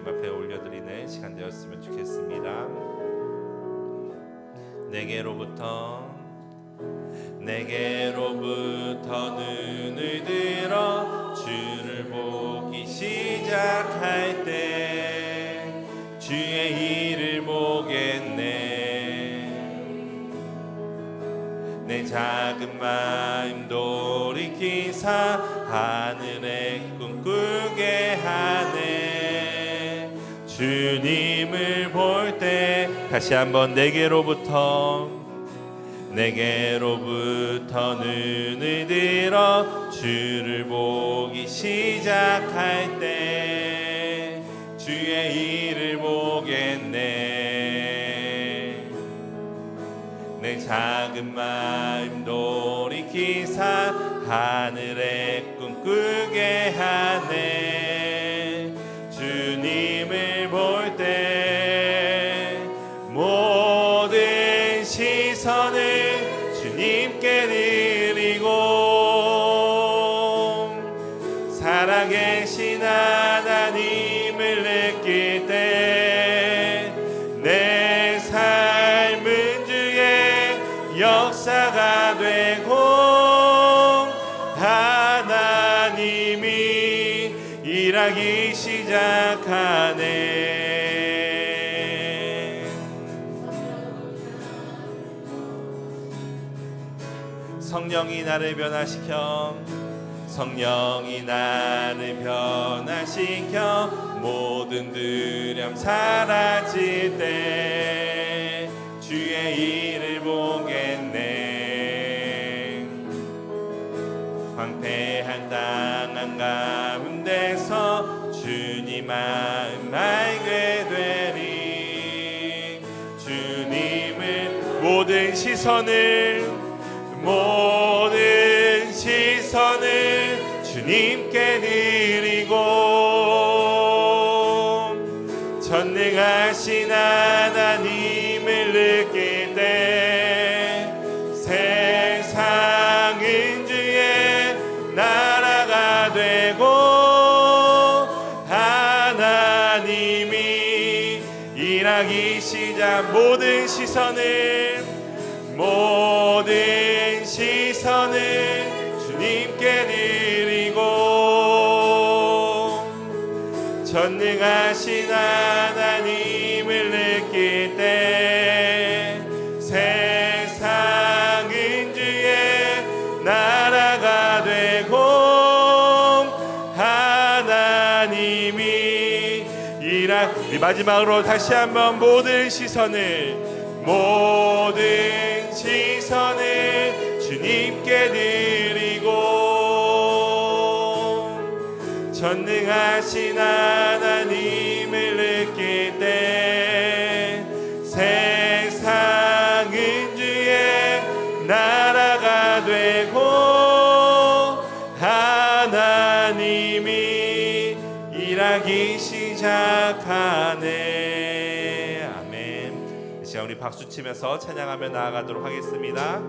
주님 앞에 올려드리는 시간 되었으면 좋겠습니다. 내게로부터 눈을 들어 주를 보기 시작할 때 주의 일을 보겠네. 내 작은 마음 돌이키사 하늘에 꿈꾸게 하네. 주님을 볼 때 다시 한번 내게로부터 눈을 들어 주를 보기 시작할 때 주의 일을 보겠네. 내 작은 마음 돌이키사 하늘에 꿈꾸게 하네. 주님을 볼 때 모든 시선을 주님께 드리고 살아계신 하나님을 느낄 때 내 삶은 주의 역사가 되고 하나님이 일하기 시작하네. 성령이 나를 변화시켜 모든 두려움 사라질 때 주의 일을 보겠네. 황폐한 땅 한가운데서 주님 마음 알게 되리. 주님을 모든 시선을 주님께 드리고 전능하신 하나님을 느낄 때 세상은 주의 나라가 되고 하나님이 일하기 시작. 모든 시선을 주님께 드리고 전능하신 하나님을 느낄 때 세상은 주의 나라가 되고 하나님이 일하기. 마지막으로 다시 한번 모든 시선을 주님께 드리고 전능하신 하나님을 느낄 때 세상은 주의 나라가 되고 하나님이 일하기 시작하네. 아멘. 이 시간 우리 박수 치면서 찬양하며 나아가도록 하겠습니다.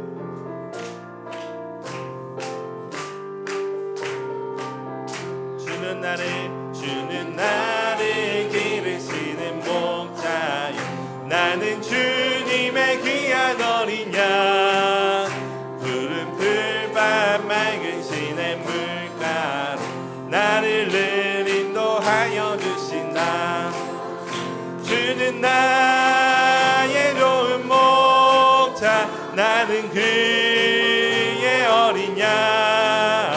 주는 나를 기르시는 목자요. 나는 주님의 귀한 어린 양. 푸른 풀밭 맑은 시냇물가로 나를 늘 인도하여 주신다. 주는 나의 좋은 목자. 나는 그의 어린 양.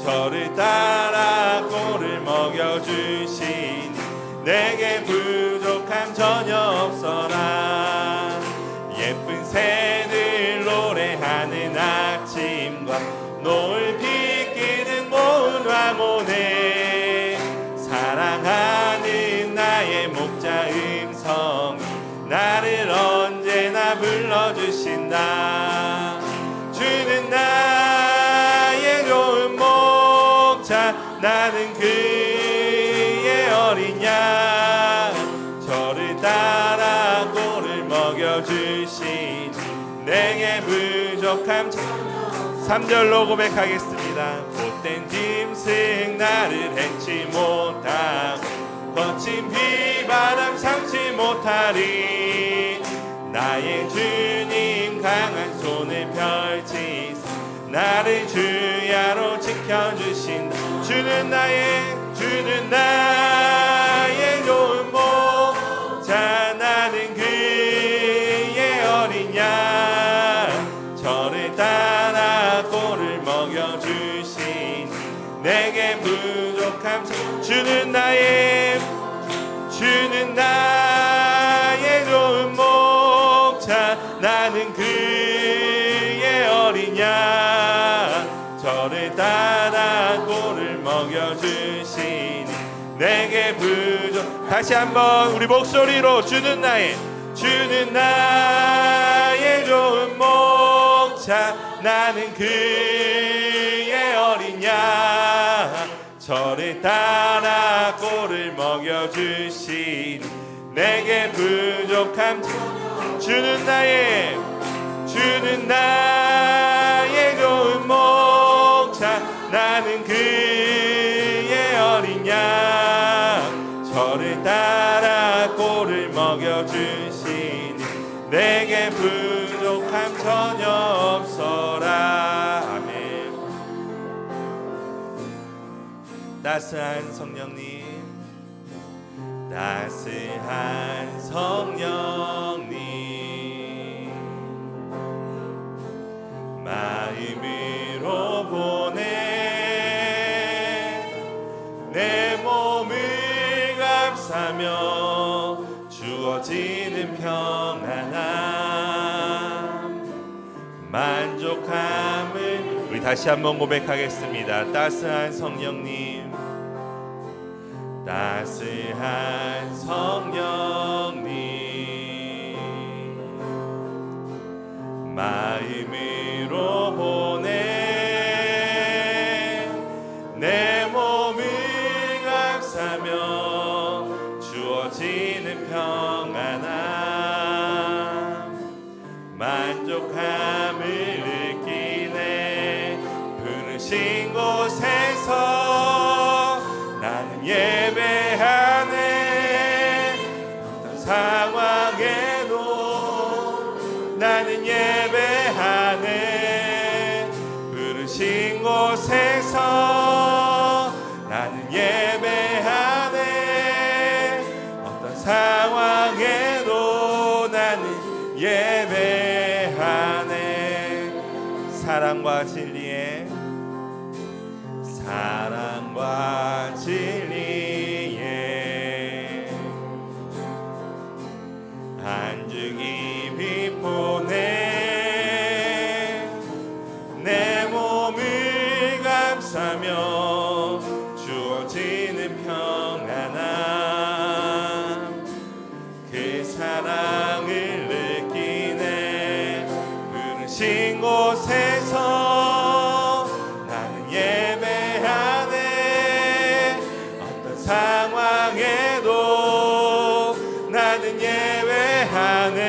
저를 따라 꼴을 먹여주시니 내게 부족함 전혀 없어라. 예쁜 새들 노래하는 아침과 노을 비끼는 고운 황혼에 사랑하는 나의 목자 음성이 나를 언제나 불러주신다. 주는 나의 좋은 목자. 나는 그의 어린 양. 저를 따라 꼴을 먹여주시니 내게 부족함. 3절로 고백하겠습니다. 못된 짐승 나를 해치 못하고 거친 비 나리 나의 주님 강한 손을 펼치사 나를 주야로 지켜주신 주는 나의 좋은 목자 나는 그의 어린 양 저를 따라 꼴을 먹여주신 내게 부족함 주는 나의 좋은 목자 나는 그의 어린 양 저를 따라 꼴을 먹여주시니 내게 부족 다시 한번 우리 목소리로 주는 나의 좋은 목자 나는 그의 어린 양 저를 따라 꼴을 먹여주시니 내게 부족함 주는 나의 좋은 목자 나는 그의 어린 양 저를 따라 꼴을 먹여주시니 내게 부족함 전혀 없어라. 아멘. 따스한 성령님 마음으로 보내 내 몸을 감싸며 주어지는 평안함 만족함을 우리 다시 한번 고백하겠습니다. 따스한 성령님 마음으로 보내 내 몸을 감싸며 주어지는 평안함 만족함을 느끼네 부르신 곳에서 나는 예배하네 어떤 상황에도 나는 예배하네 부르신 곳에서 나는 예배하네 어떤 상황에도 나는 예배하네 사랑과 진리에 한 줄기 빛 보내 내 몸을 감싸며 주어지는 평안함 그 사랑을 느끼네 부르신 곳에서 나는 예배하네 어떤 상황에도 나는 예배하네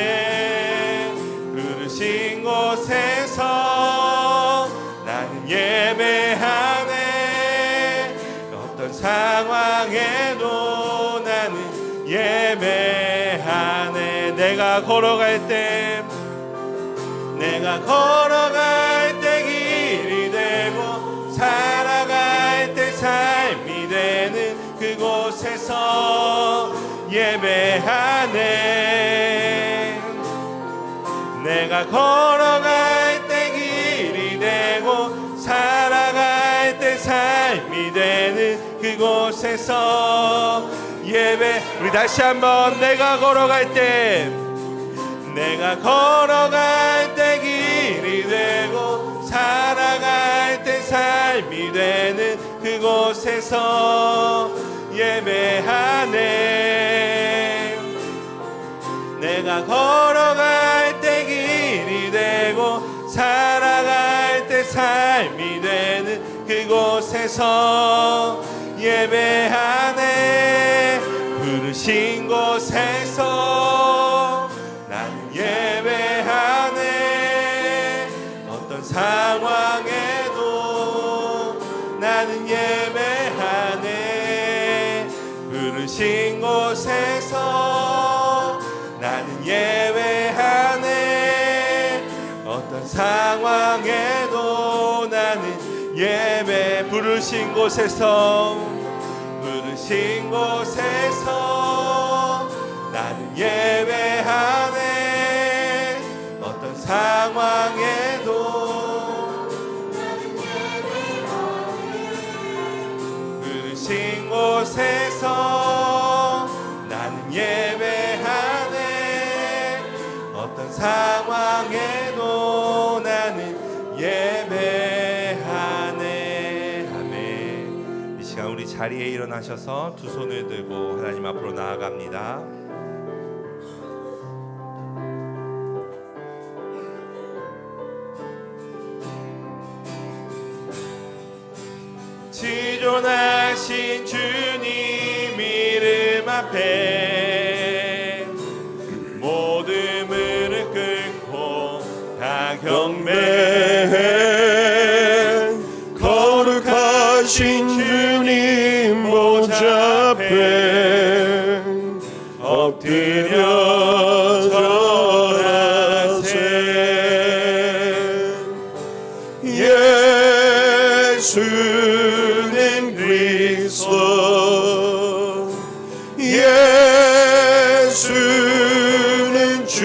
부르신 곳에서 나는 예배하네 어떤 상황에도 나는 예배하네 내가 걸어갈 때 길이 되고 살아갈 때 삶이 되는 그곳에서 예배하네 내가 걸어갈 때 길이 되고 살아갈 때 삶이 되는 그곳에서 예배 우리 다시 한번 내가 걸어갈 때 길이 되고 살아갈 때 삶이 되는 그곳에서 예배하네 내가 걸어갈 때 길이 되고 살아갈 때 삶이 되는 그곳에서 예배하네 부르신 곳에서 나는 예배하네 어떤 상황에도 나는 예배하네 부르신 곳에서 예배하네. 어떤 상황에도 나는 예배. 부르신 곳에서 나는 예배하네. 어떤 상황에도 부르신 곳에서 나는 예배하네. 어떤 상황에도 나는 예배하네. 아멘. 이 시간 우리 자리에 일어나셔서 두 손을 들고 하나님 앞으로 나아갑니다. 지존하신 주님 이름 앞에 모든 무릎 꿇고 다 경배해. 거룩하신 주님 보좌 앞에 엎드려 절하세. 예수는 그리스도, 예수는 주,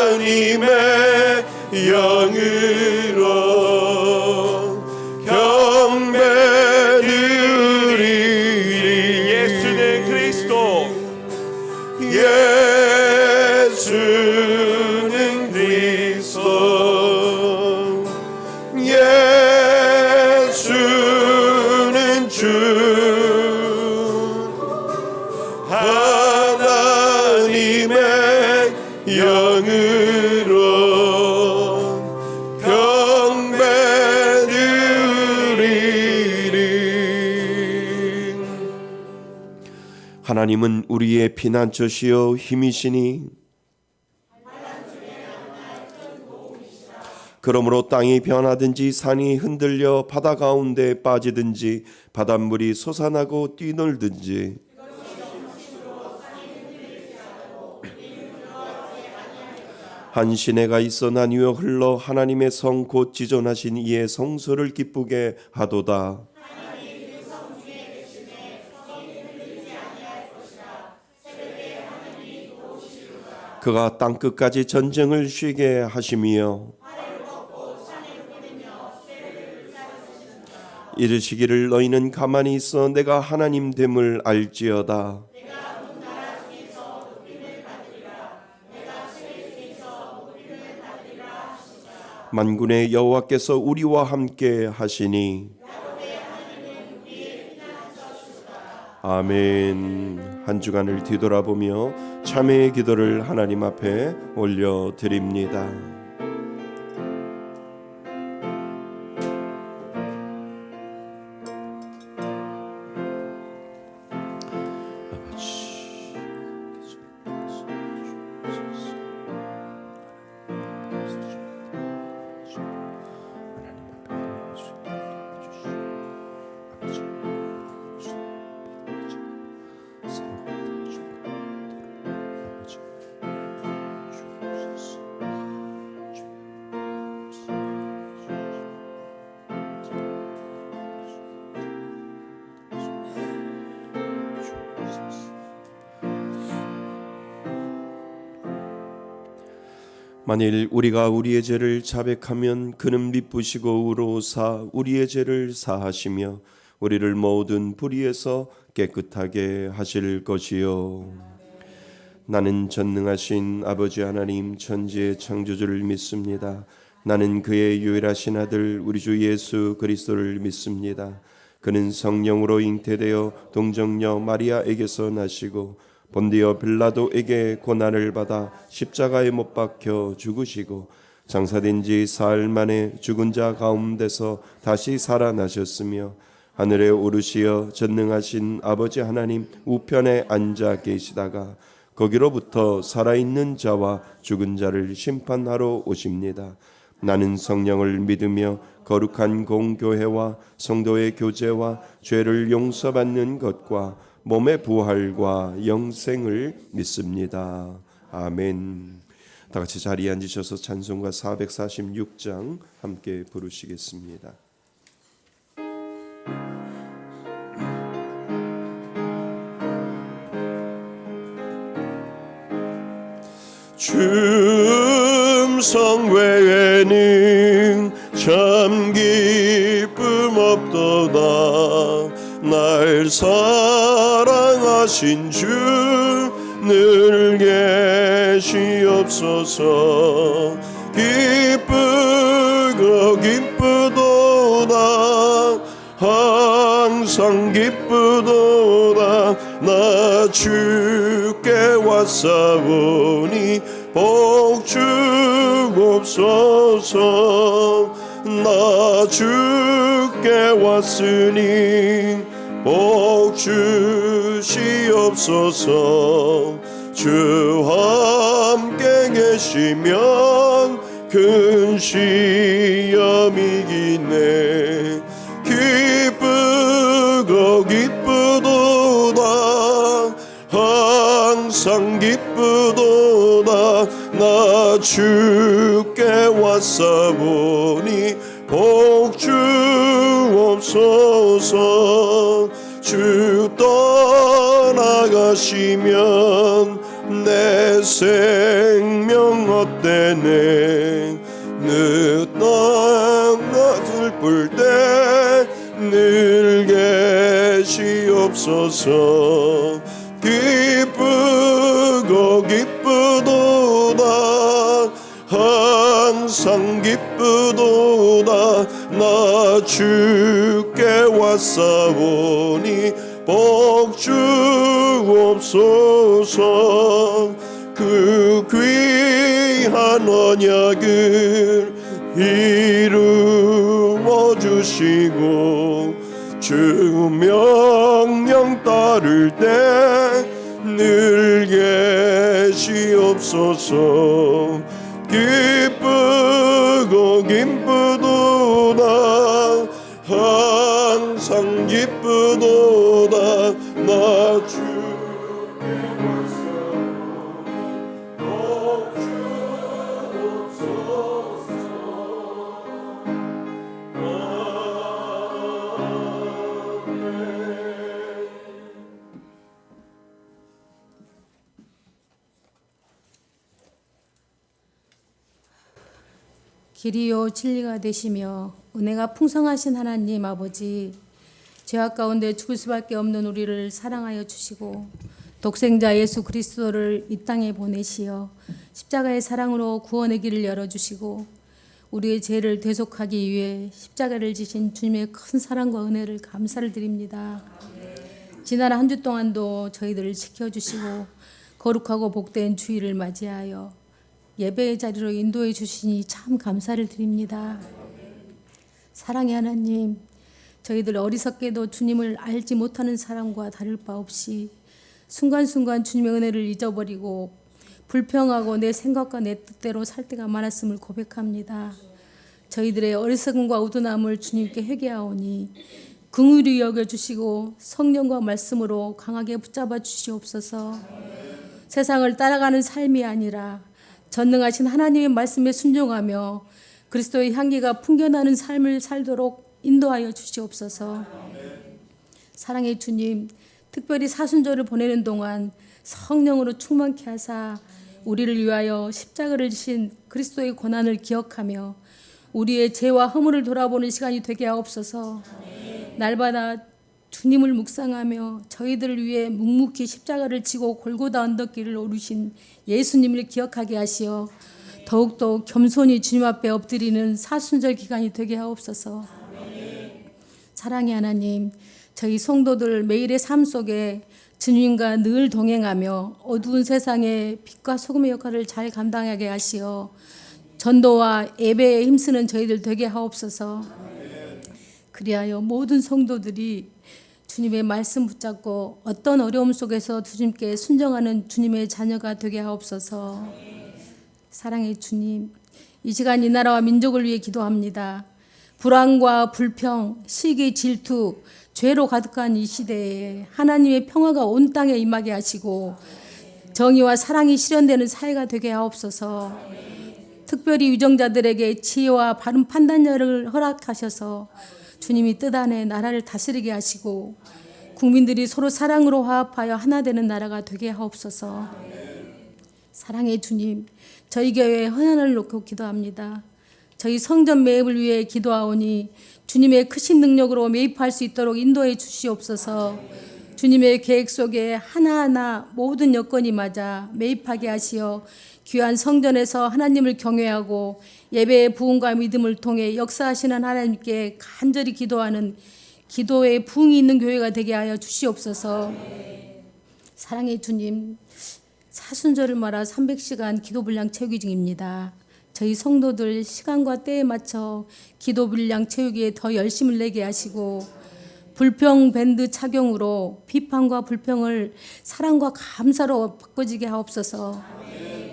하나님의 영으로 경배드리리. 예수는 그리스도, 예수는 그리스도, 예수는 주, 하나님의 영으로 경배드리리. 하나님은 우리의 피난처시요 힘이시니 그러므로 땅이 변하든지 산이 흔들려 바다 가운데 빠지든지 바닷물이 솟아나고 뛰놀든지 한 시내가 있어 나뉘어 흘러 하나님의 성 곧 지존하신 이의 성소를 기쁘게 하도다. 그가 땅끝까지 전쟁을 쉬게 하시며 이르시기를 너희는 가만히 있어 내가 하나님 됨을 알지어다. 만군의 여호와께서 우리와 함께 하시니 아멘. 한 주간을 뒤돌아보며 참회의 기도를 하나님 앞에 올려드립니다. 만일 우리가 우리의 죄를 자백하면 그는 미쁘시고 의로우사 우리의 죄를 사하시며 우리를 모든 불의에서 깨끗하게 하실 것이요. 나는 전능하신 아버지 하나님 천지의 창조주를 믿습니다. 나는 그의 유일하신 아들 우리 주 예수 그리스도를 믿습니다. 그는 성령으로 잉태되어 동정녀 마리아에게서 나시고 본디오 빌라도에게 고난을 받아 십자가에 못 박혀 죽으시고 장사된 지 사흘 만에 죽은 자 가운데서 다시 살아나셨으며 하늘에 오르시어 전능하신 아버지 하나님 우편에 앉아 계시다가 거기로부터 살아있는 자와 죽은 자를 심판하러 오십니다. 나는 성령을 믿으며 거룩한 공교회와 성도의 교제와 죄를 용서받는 것과 몸의 부활과 영생을 믿습니다. 아멘. 다 같이 자리에 앉으셔서 찬송가 446장 함께 부르시겠습니다. 춤성 외에는 참 기쁨 없도다. 날 사랑하신 주 늘 계시옵소서. 기쁘고 기쁘도다. 항상 기쁘도다. 나 주께 왔사오니 복 주옵소서. 나 주께 왔으니 복 주시옵소서. 주 함께 계시면 큰 시험이 기네. 기쁘고 기쁘도다. 항상 기쁘도다. 나 주께 왔사오니 복 주옵소서. 주 떠나가시면 내 생명 헛되네. 늦땅 슬플 때 늘 계시옵소서. 기쁘고 기쁘도다. 항상 기쁘도다. 나 주께 왔사오니 복 주옵소서. 그 귀한 언약을 이루어 주시고 주 명령 따를 때 늘 계시옵소서. 기쁘고 기쁘도다. 항상 기쁘도다. 나 주께 왔사오니 복 길이요 진리가 되시며 은혜가 풍성하신 하나님 아버지, 죄악 가운데 죽을 수밖에 없는 우리를 사랑하여 주시고 독생자 예수 그리스도를 이 땅에 보내시어 십자가의 사랑으로 구원의 길을 열어주시고 우리의 죄를 대속하기 위해 십자가를 지신 주님의 큰 사랑과 은혜를 감사를 드립니다. 지난 한 주 동안도 저희들을 지켜주시고 거룩하고 복된 주일을 맞이하여 예배의 자리로 인도해 주시니 참 감사를 드립니다. 사랑의 하나님, 저희들 어리석게도 주님을 알지 못하는 사람과 다를 바 없이 순간순간 주님의 은혜를 잊어버리고 불평하고 내 생각과 내 뜻대로 살 때가 많았음을 고백합니다. 저희들의 어리석음과 우둔함을 주님께 회개하오니 긍휼히 여겨주시고 성령과 말씀으로 강하게 붙잡아 주시옵소서. 세상을 따라가는 삶이 아니라 전능하신 하나님의 말씀에 순종하며 그리스도의 향기가 풍겨나는 삶을 살도록 인도하여 주시옵소서. 사랑의 주님, 특별히 사순절을 보내는 동안 성령으로 충만케 하사 우리를 위하여 십자가를 지신 그리스도의 고난을 기억하며 우리의 죄와 허물을 돌아보는 시간이 되게 하옵소서. 날마다 주님을 묵상하며 저희들을 위해 묵묵히 십자가를 지고 골고다 언덕길을 오르신 예수님을 기억하게 하시어 더욱더 겸손히 주님 앞에 엎드리는 사순절 기간이 되게 하옵소서. 사랑의 하나님, 저희 성도들 매일의 삶 속에 주님과 늘 동행하며 어두운 세상에 빛과 소금의 역할을 잘 감당하게 하시어 전도와 예배에 힘쓰는 저희들 되게 하옵소서. 그리하여 모든 성도들이 주님의 말씀 붙잡고 어떤 어려움 속에서 주님께 순종하는 주님의 자녀가 되게 하옵소서. 사랑의 주님, 이 시간 이 나라와 민족을 위해 기도합니다. 불안과 불평, 시기, 질투, 죄로 가득한 이 시대에 하나님의 평화가 온 땅에 임하게 하시고 정의와 사랑이 실현되는 사회가 되게 하옵소서. 특별히 유정자들에게 지혜와 바른 판단력을 허락하셔서 주님이 뜻 안에 나라를 다스리게 하시고 국민들이 서로 사랑으로 화합하여 하나 되는 나라가 되게 하옵소서. 사랑의 주님, 저희 교회에 헌안을 놓고 기도합니다. 저희 성전 매입을 위해 기도하오니 주님의 크신 능력으로 매입할 수 있도록 인도해 주시옵소서. 주님의 계획 속에 하나하나 모든 여건이 맞아 매입하게 하시어 귀한 성전에서 하나님을 경외하고 예배의 부흥과 믿음을 통해 역사하시는 하나님께 간절히 기도하는 기도에 부흥이 있는 교회가 되게 하여 주시옵소서. 사랑의 주님, 사순절을 말아 300시간 기도 분량 채우기 중입니다. 저희 성도들 시간과 때에 맞춰 기도 분량 채우기에 더 열심을 내게 하시고 불평 밴드 착용으로 비판과 불평을 사랑과 감사로 바꿔지게 하옵소서.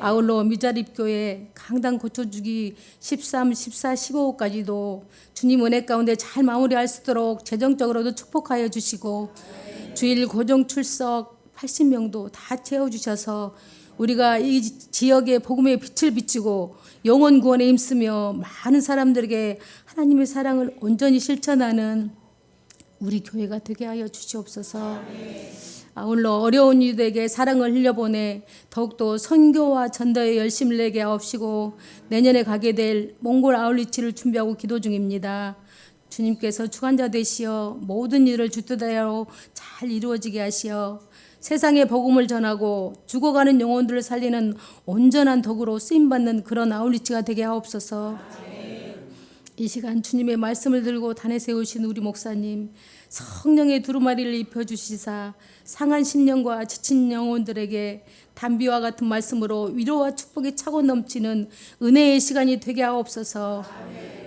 아울러 미자립교회 강단 고쳐주기 13, 14, 15까지도 주님 은혜 가운데 잘 마무리할 수 있도록 재정적으로도 축복하여 주시고 주일 고정 출석 80명도 다 채워주셔서 우리가 이 지역의 복음의 빛을 비추고 영혼 구원에 힘쓰며 많은 사람들에게 하나님의 사랑을 온전히 실천하는 우리 교회가 되게 하여 주시옵소서. 아울러 어려운 이들에게 사랑을 흘려보내 더욱더 선교와 전도에 열심을 내게 하옵시고 내년에 가게 될 몽골 아울리치를 준비하고 기도 중입니다. 주님께서 주관자 되시어 모든 일을 주뜻하여 잘 이루어지게 하시어 세상에 복음을 전하고 죽어가는 영혼들을 살리는 온전한 덕으로 쓰임받는 그런 아울리치가 되게 하옵소서. 이 시간 주님의 말씀을 들고 단에 세우신 우리 목사님 성령의 두루마리를 입혀주시사 상한 심령과 지친 영혼들에게 단비와 같은 말씀으로 위로와 축복이 차고 넘치는 은혜의 시간이 되게 하옵소서.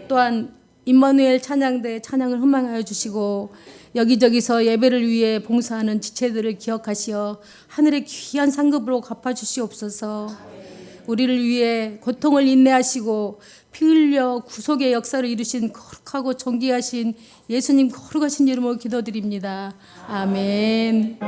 또한 임마누엘 찬양대 찬양을 흥망하여 주시고 여기저기서 예배를 위해 봉사하는 지체들을 기억하시어 하늘의 귀한 상급으로 갚아주시옵소서. 우리를 위해 고통을 인내하시고 피 흘려 구속의 역사를 이루신 거룩하고 존귀하신 예수님 거룩하신 이름으로 기도드립니다. 아멘.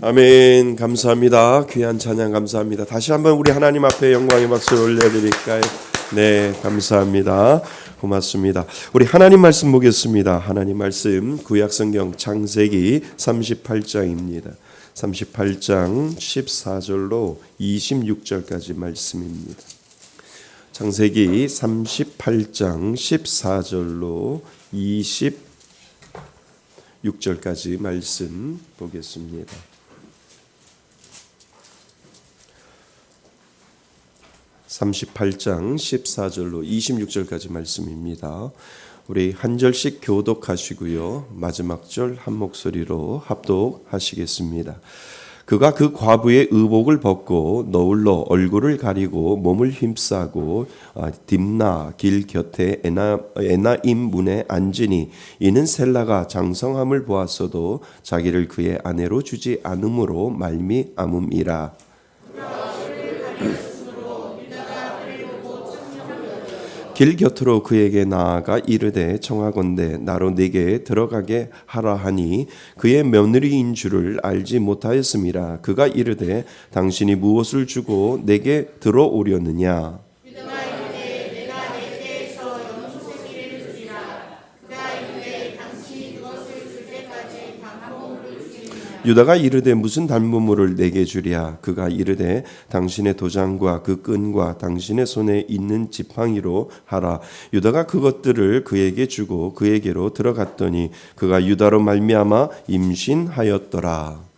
아멘. 감사합니다. 귀한 찬양 감사합니다. 다시 한번 우리 하나님 앞에 영광의 박수를 올려드릴까요? 네, 감사합니다. 고맙습니다. 우리 하나님 말씀 보겠습니다. 하나님 말씀 구약성경 창세기 38장입니다. 38장 14절로 26절까지 말씀입니다. 창세기 38장 14절로 26절까지 말씀 보겠습니다. 38장 14절로 26절까지 말씀입니다. 우리 한 절씩 교독하시고요. 마지막 절 한 목소리로 합독하시겠습니다. 그가 그 과부의 의복을 벗고 너울로 얼굴을 가리고 몸을 힘싸고 딥나 길 곁에 에나임 문에 앉으니 이는 셀라가 장성함을 보았어도 자기를 그의 아내로 주지 않음으로 말미암음이라. 길 곁으로 그에게 나아가 이르되 청하건대 나로 네게 들어가게 하라 하니 그의 며느리인 줄을 알지 못하였음이라. 그가 이르되 당신이 무엇을 주고 내게 들어오려느냐. 유다가 이르되 무슨 담보물을 내게 주랴. 그가 이르되 당신의 도장과 그 끈과 당신의 손에 있는 지팡이로 하라. 유다가 그것들을 그에게 주고 그에게로 들어갔더니 그가 유다로 말미암아 임신하였더라.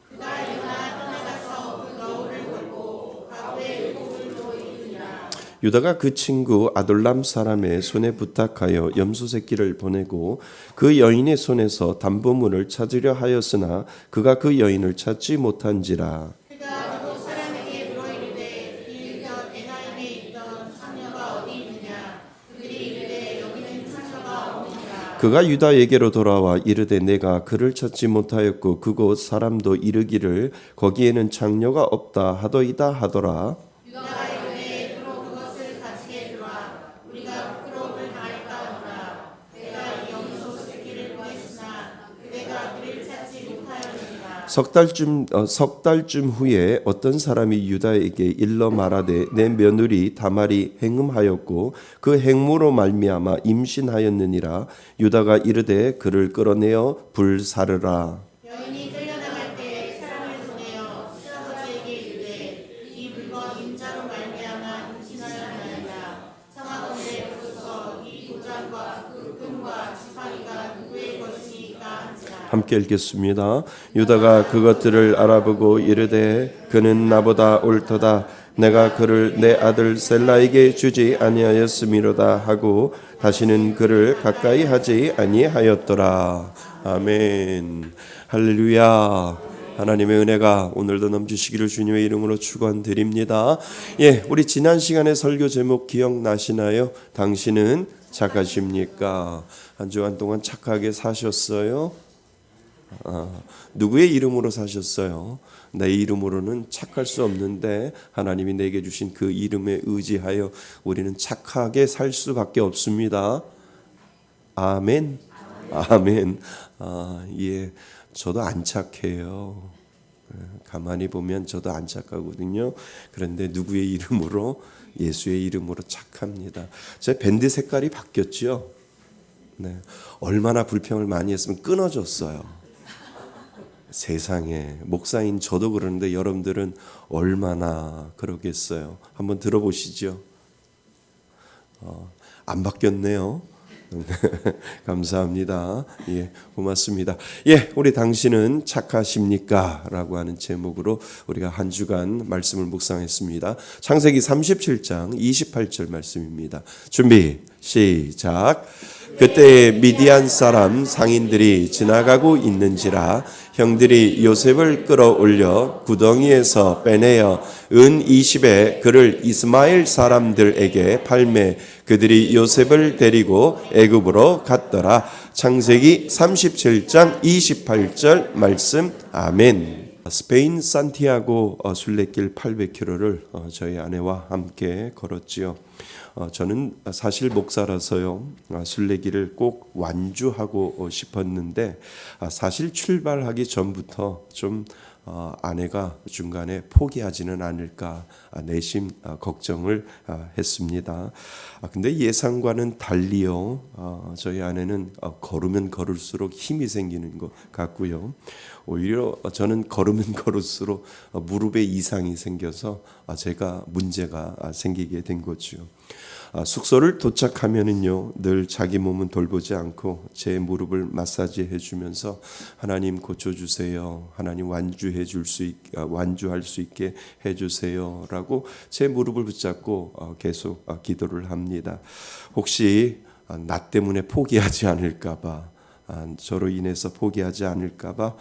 유다가 그 친구 아돌람 사람의 손에 부탁하여 염소 새끼를 보내고 그 여인의 손에서 담보물을 찾으려 하였으나 그가 그 여인을 찾지 못한지라. 그가 그 사람에게 물어 이르되 길 곁 에나임에 있던 처녀가 어디 있느냐. 그들이 이르되 여기는 처녀가 없느니라. 그가 유다에게로 돌아와 이르되 내가 그를 찾지 못하였고 그곳 사람도 이르기를 거기에는 장녀가 없다 하더이다 하더라. 유다가 이르되 그로 그것을 가지게 들어와 우리가 부끄러움을 당할까 하노라. 내가 이 염소 새끼를 구했으나 그대가 그를 찾지 못하였느니라. 석 달쯤 후에 어떤 사람이 유다에게 일러 말하되 내 며느리 다말이 행음하였고 그 행무로 말미암아 임신하였느니라. 유다가 이르되 그를 끌어내어 불사르라. 여인이 끌려나갈 때 사람을 보내어 시아버지에게 이르되 이 물건 임자로 말미암아 임신하였나이다. 청하건대 보소서 이 도장과 그 끈과 지팡이가 누구의 것이니까 한지라. 함께 읽겠습니다. 유다가 그것들을 알아보고 이르되 그는 나보다 옳도다. 내가 그를 내 아들 셀라에게 주지 아니하였음이로다 하고 다시는 그를 가까이 하지 아니하였더라. 아멘. 할렐루야. 하나님의 은혜가 오늘도 넘치시기를 주님의 이름으로 축원드립니다. 예, 우리 지난 시간에 설교 제목 기억나시나요? 당신은 착하십니까? 한 주간 동안 착하게 사셨어요? 누구의 이름으로 사셨어요? 내 이름으로는 착할 수 없는데 하나님이 내게 주신 그 이름에 의지하여 우리는 착하게 살 수밖에 없습니다. 아멘. 아멘. 예, 저도 안 착해요. 가만히 보면 저도 안 착하거든요. 그런데 누구의 이름으로? 예수의 이름으로 착합니다. 제 밴드 색깔이 바뀌었죠. 네, 얼마나 불평을 많이 했으면 끊어졌어요. 세상에, 목사인 저도 그러는데 여러분들은 얼마나 그러겠어요. 한번 들어보시죠. 안 바뀌었네요. 감사합니다. 예, 고맙습니다. 예, 우리 당신은 착하십니까? 라고 하는 제목으로 우리가 한 주간 말씀을 묵상했습니다. 창세기 37장 28절 말씀입니다. 준비, 시작. 그때 미디안 사람 상인들이 지나가고 있는지라 형들이 요셉을 끌어올려 구덩이에서 빼내어 은 20에 그를 이스마엘 사람들에게 팔매 그들이 요셉을 데리고 애굽으로 갔더라. 창세기 37장 28절 말씀. 아멘. 스페인 산티아고 순례길 800km를 저희 아내와 함께 걸었지요. 저는 사실 목사라서요, 순례길을 꼭 완주하고 싶었는데 사실 출발하기 전부터 좀 아내가 중간에 포기하지는 않을까 내심 걱정을 했습니다. 근데 예상과는 달리요, 저희 아내는 걸으면 걸을수록 힘이 생기는 것 같고요. 오히려 저는 걸으면 걸을수록 무릎에 이상이 생겨서 제가 문제가 생기게 된 거죠. 숙소를 도착하면은요, 늘 자기 몸은 돌보지 않고 제 무릎을 마사지해 주면서 하나님 고쳐주세요, 하나님 완주할 수 있게 해주세요라고 제 무릎을 붙잡고 계속 기도를 합니다. 혹시 나 때문에 포기하지 않을까봐, 저로 인해서 포기하지 않을까봐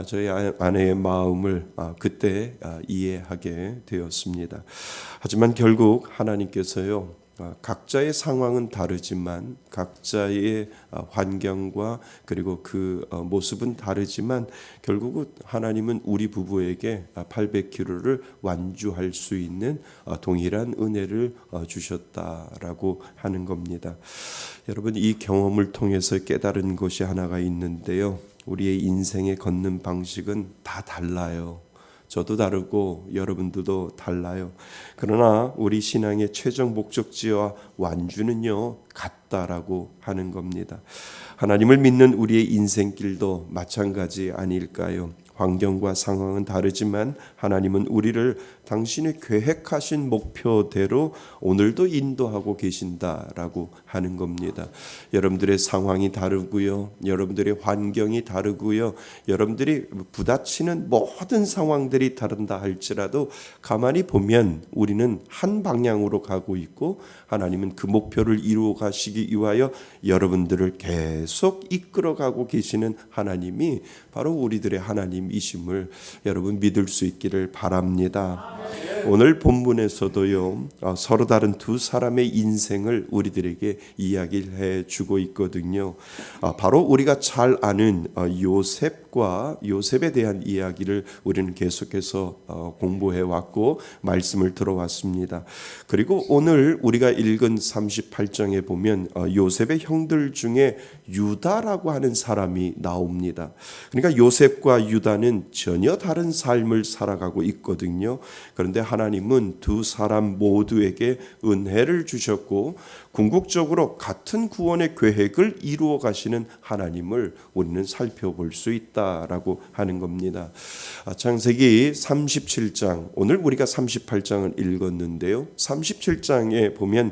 저희 아내의 마음을 그때 이해하게 되었습니다. 하지만 결국 하나님께서요, 각자의 상황은 다르지만 각자의 환경과 그리고 그 모습은 다르지만 결국은 하나님은 우리 부부에게 800km를 완주할 수 있는 동일한 은혜를 주셨다라고 하는 겁니다. 여러분, 이 경험을 통해서 깨달은 것이 하나가 있는데요, 우리의 인생에 걷는 방식은 다 달라요. 저도 다르고 여러분들도 달라요. 그러나 우리 신앙의 최종 목적지와 완주는요, 같다라고 하는 겁니다. 하나님을 믿는 우리의 인생길도 마찬가지 아닐까요? 환경과 상황은 다르지만 하나님은 우리를 당신의 계획하신 목표대로 오늘도 인도하고 계신다라고 하는 겁니다. 여러분들의 상황이 다르고요, 여러분들의 환경이 다르고요, 여러분들이 부딪히는 모든 상황들이 다른다 할지라도 가만히 보면 우리는 한 방향으로 가고 있고 하나님은 그 목표를 이루어 가시기 위하여 여러분들을 계속 이끌어가고 계시는 하나님이 바로 우리들의 하나님이심을 여러분 믿을 수 있기를 바랍니다. 오늘 본문에서도요, 서로 다른 두 사람의 인생을 우리들에게 이야기를 해주고 있거든요. 바로 우리가 잘 아는 요셉에 대한 이야기를 우리는 계속해서 공부해 왔고 말씀을 들어왔습니다. 그리고 오늘 우리가 읽은 38장에 보면 요셉의 형들 중에 유다라고 하는 사람이 나옵니다. 그러니까 요셉과 유다는 전혀 다른 삶을 살아가고 있거든요. 그런데 하나님은 두 사람 모두에게 은혜를 주셨고 궁극적으로 같은 구원의 계획을 이루어 가시는 하나님을 우리는 살펴볼 수 있다라고 하는 겁니다. 창세기 37장, 오늘 우리가 38장을 읽었는데요, 37장에 보면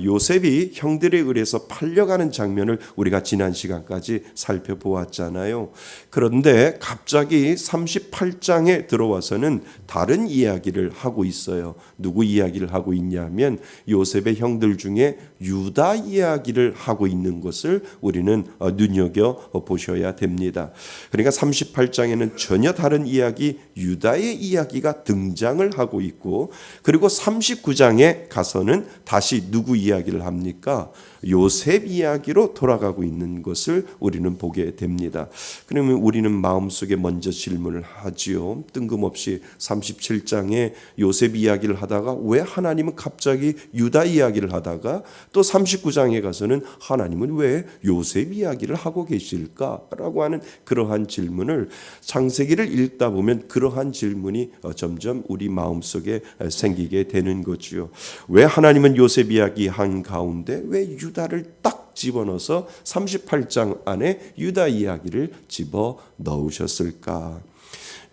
요셉이 형들에 의해서 팔려가는 장면을 우리가 지난 시간까지 살펴보았잖아요. 그런데 갑자기 38장에 들어와서는 다른 이야기를 하고 있어요. 누구 이야기를 하고 있냐면 요셉의 형들 중에 유다 이야기를 하고 있는 것을 우리는 눈여겨 보셔야 됩니다. 그러니까 38장에는 전혀 다른 이야기, 유다의 이야기가 등장을 하고 있고, 그리고 39장에 가서는 다시 누구 이야기를 합니까? 요셉 이야기로 돌아가고 있는 것을 우리는 보게 됩니다. 그러면 우리는 마음속에 먼저 질문을 하지요. 뜬금없이 37장에 요셉 이야기를 하다가 왜 하나님은 갑자기 유다 이야기를 하다가 또 39장에 가서는 하나님은 왜 요셉 이야기를 하고 계실까라고 하는 그러한 질문을 창세기를 읽다 보면 그러한 질문이 점점 우리 마음속에 생기게 되는 거지요. 왜 하나님은 요셉 이야기 한 가운데 왜 유다를 딱 집어넣어서 38장 안에 유다 이야기를 집어 넣으셨을까?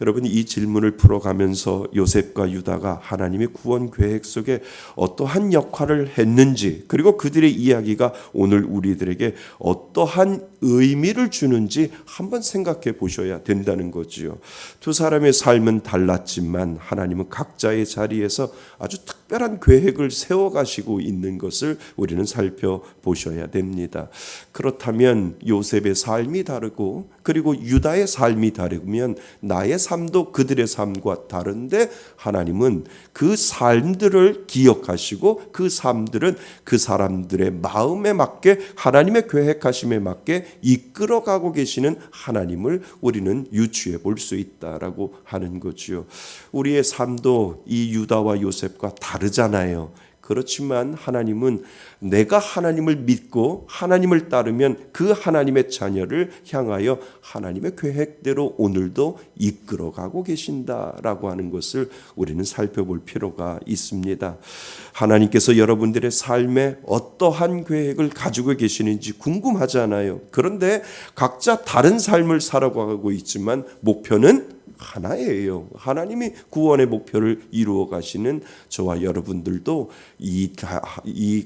여러분, 이 질문을 풀어가면서 요셉과 유다가 하나님의 구원 계획 속에 어떠한 역할을 했는지, 그리고 그들의 이야기가 오늘 우리들에게 어떠한 의미를 주는지 한번 생각해 보셔야 된다는 거지요. 두 사람의 삶은 달랐지만 하나님은 각자의 자리에서 아주 특별한 계획을 세워가시고 있는 것을 우리는 살펴보셔야 됩니다. 그렇다면 요셉의 삶이 다르고 그리고 유다의 삶이 다르면 나의 삶도 그들의 삶과 다른데 하나님은 그 삶들을 기억하시고 그 삶들은 그 사람들의 마음에 맞게 하나님의 계획하심에 맞게 이끌어가고 계시는 하나님을 우리는 유추해 볼 수 있다라고 하는 거지요. 우리의 삶도 이 유다와 요셉과 다르잖아요. 그렇지만 하나님은 내가 하나님을 믿고 하나님을 따르면 그 하나님의 자녀를 향하여 하나님의 계획대로 오늘도 이끌어가고 계신다라고 하는 것을 우리는 살펴볼 필요가 있습니다. 하나님께서 여러분들의 삶에 어떠한 계획을 가지고 계시는지 궁금하잖아요. 그런데 각자 다른 삶을 살아가고 있지만 목표는 하나예요. 하나님이 구원의 목표를 이루어 가시는 저와 여러분들도 이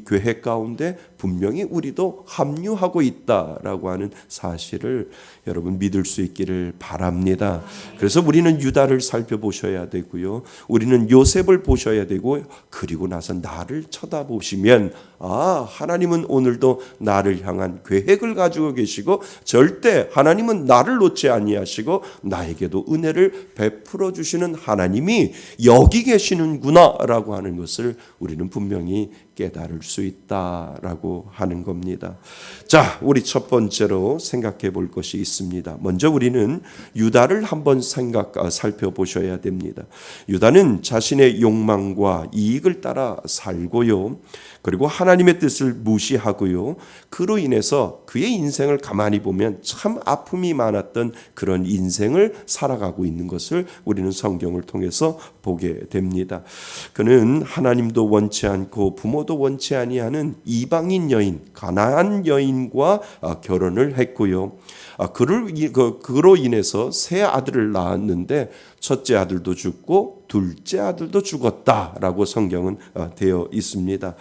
계획 가운데 분명히 우리도 합류하고 있다라고 하는 사실을 여러분 믿을 수 있기를 바랍니다. 그래서 우리는 유다를 살펴보셔야 되고요. 우리는 요셉을 보셔야 되고, 그리고 나서 나를 쳐다보시면 하나님은 오늘도 나를 향한 계획을 가지고 계시고 절대 하나님은 나를 놓지 아니하시고 나에게도 은혜를 베풀어 주시는 하나님이 여기 계시는구나라고 하는 것을 우리는 분명히 깨달을 수 있다라고 하는 겁니다. 자, 우리 첫 번째로 생각해 볼 것이 있습니다. 먼저 우리는 유다를 한번 살펴보셔야 됩니다. 유다는 자신의 욕망과 이익을 따라 살고요. 그리고 하나님의 뜻을 무시하고요. 그로 인해서 그의 인생을 가만히 보면 참 아픔이 많았던 그런 인생을 살아가고 있는 것을 우리는 성경을 통해서 보게 됩니다. 그는 하나님도 원치 않고 부모도 원치 아니하는 이방인 여인, 가나안 여인과 결혼을 했고요. 그로 인해서 세 아들을 낳았는데 첫째 아들도 죽고 둘째 아들도 죽었다라고 성경은 되어 있습니다.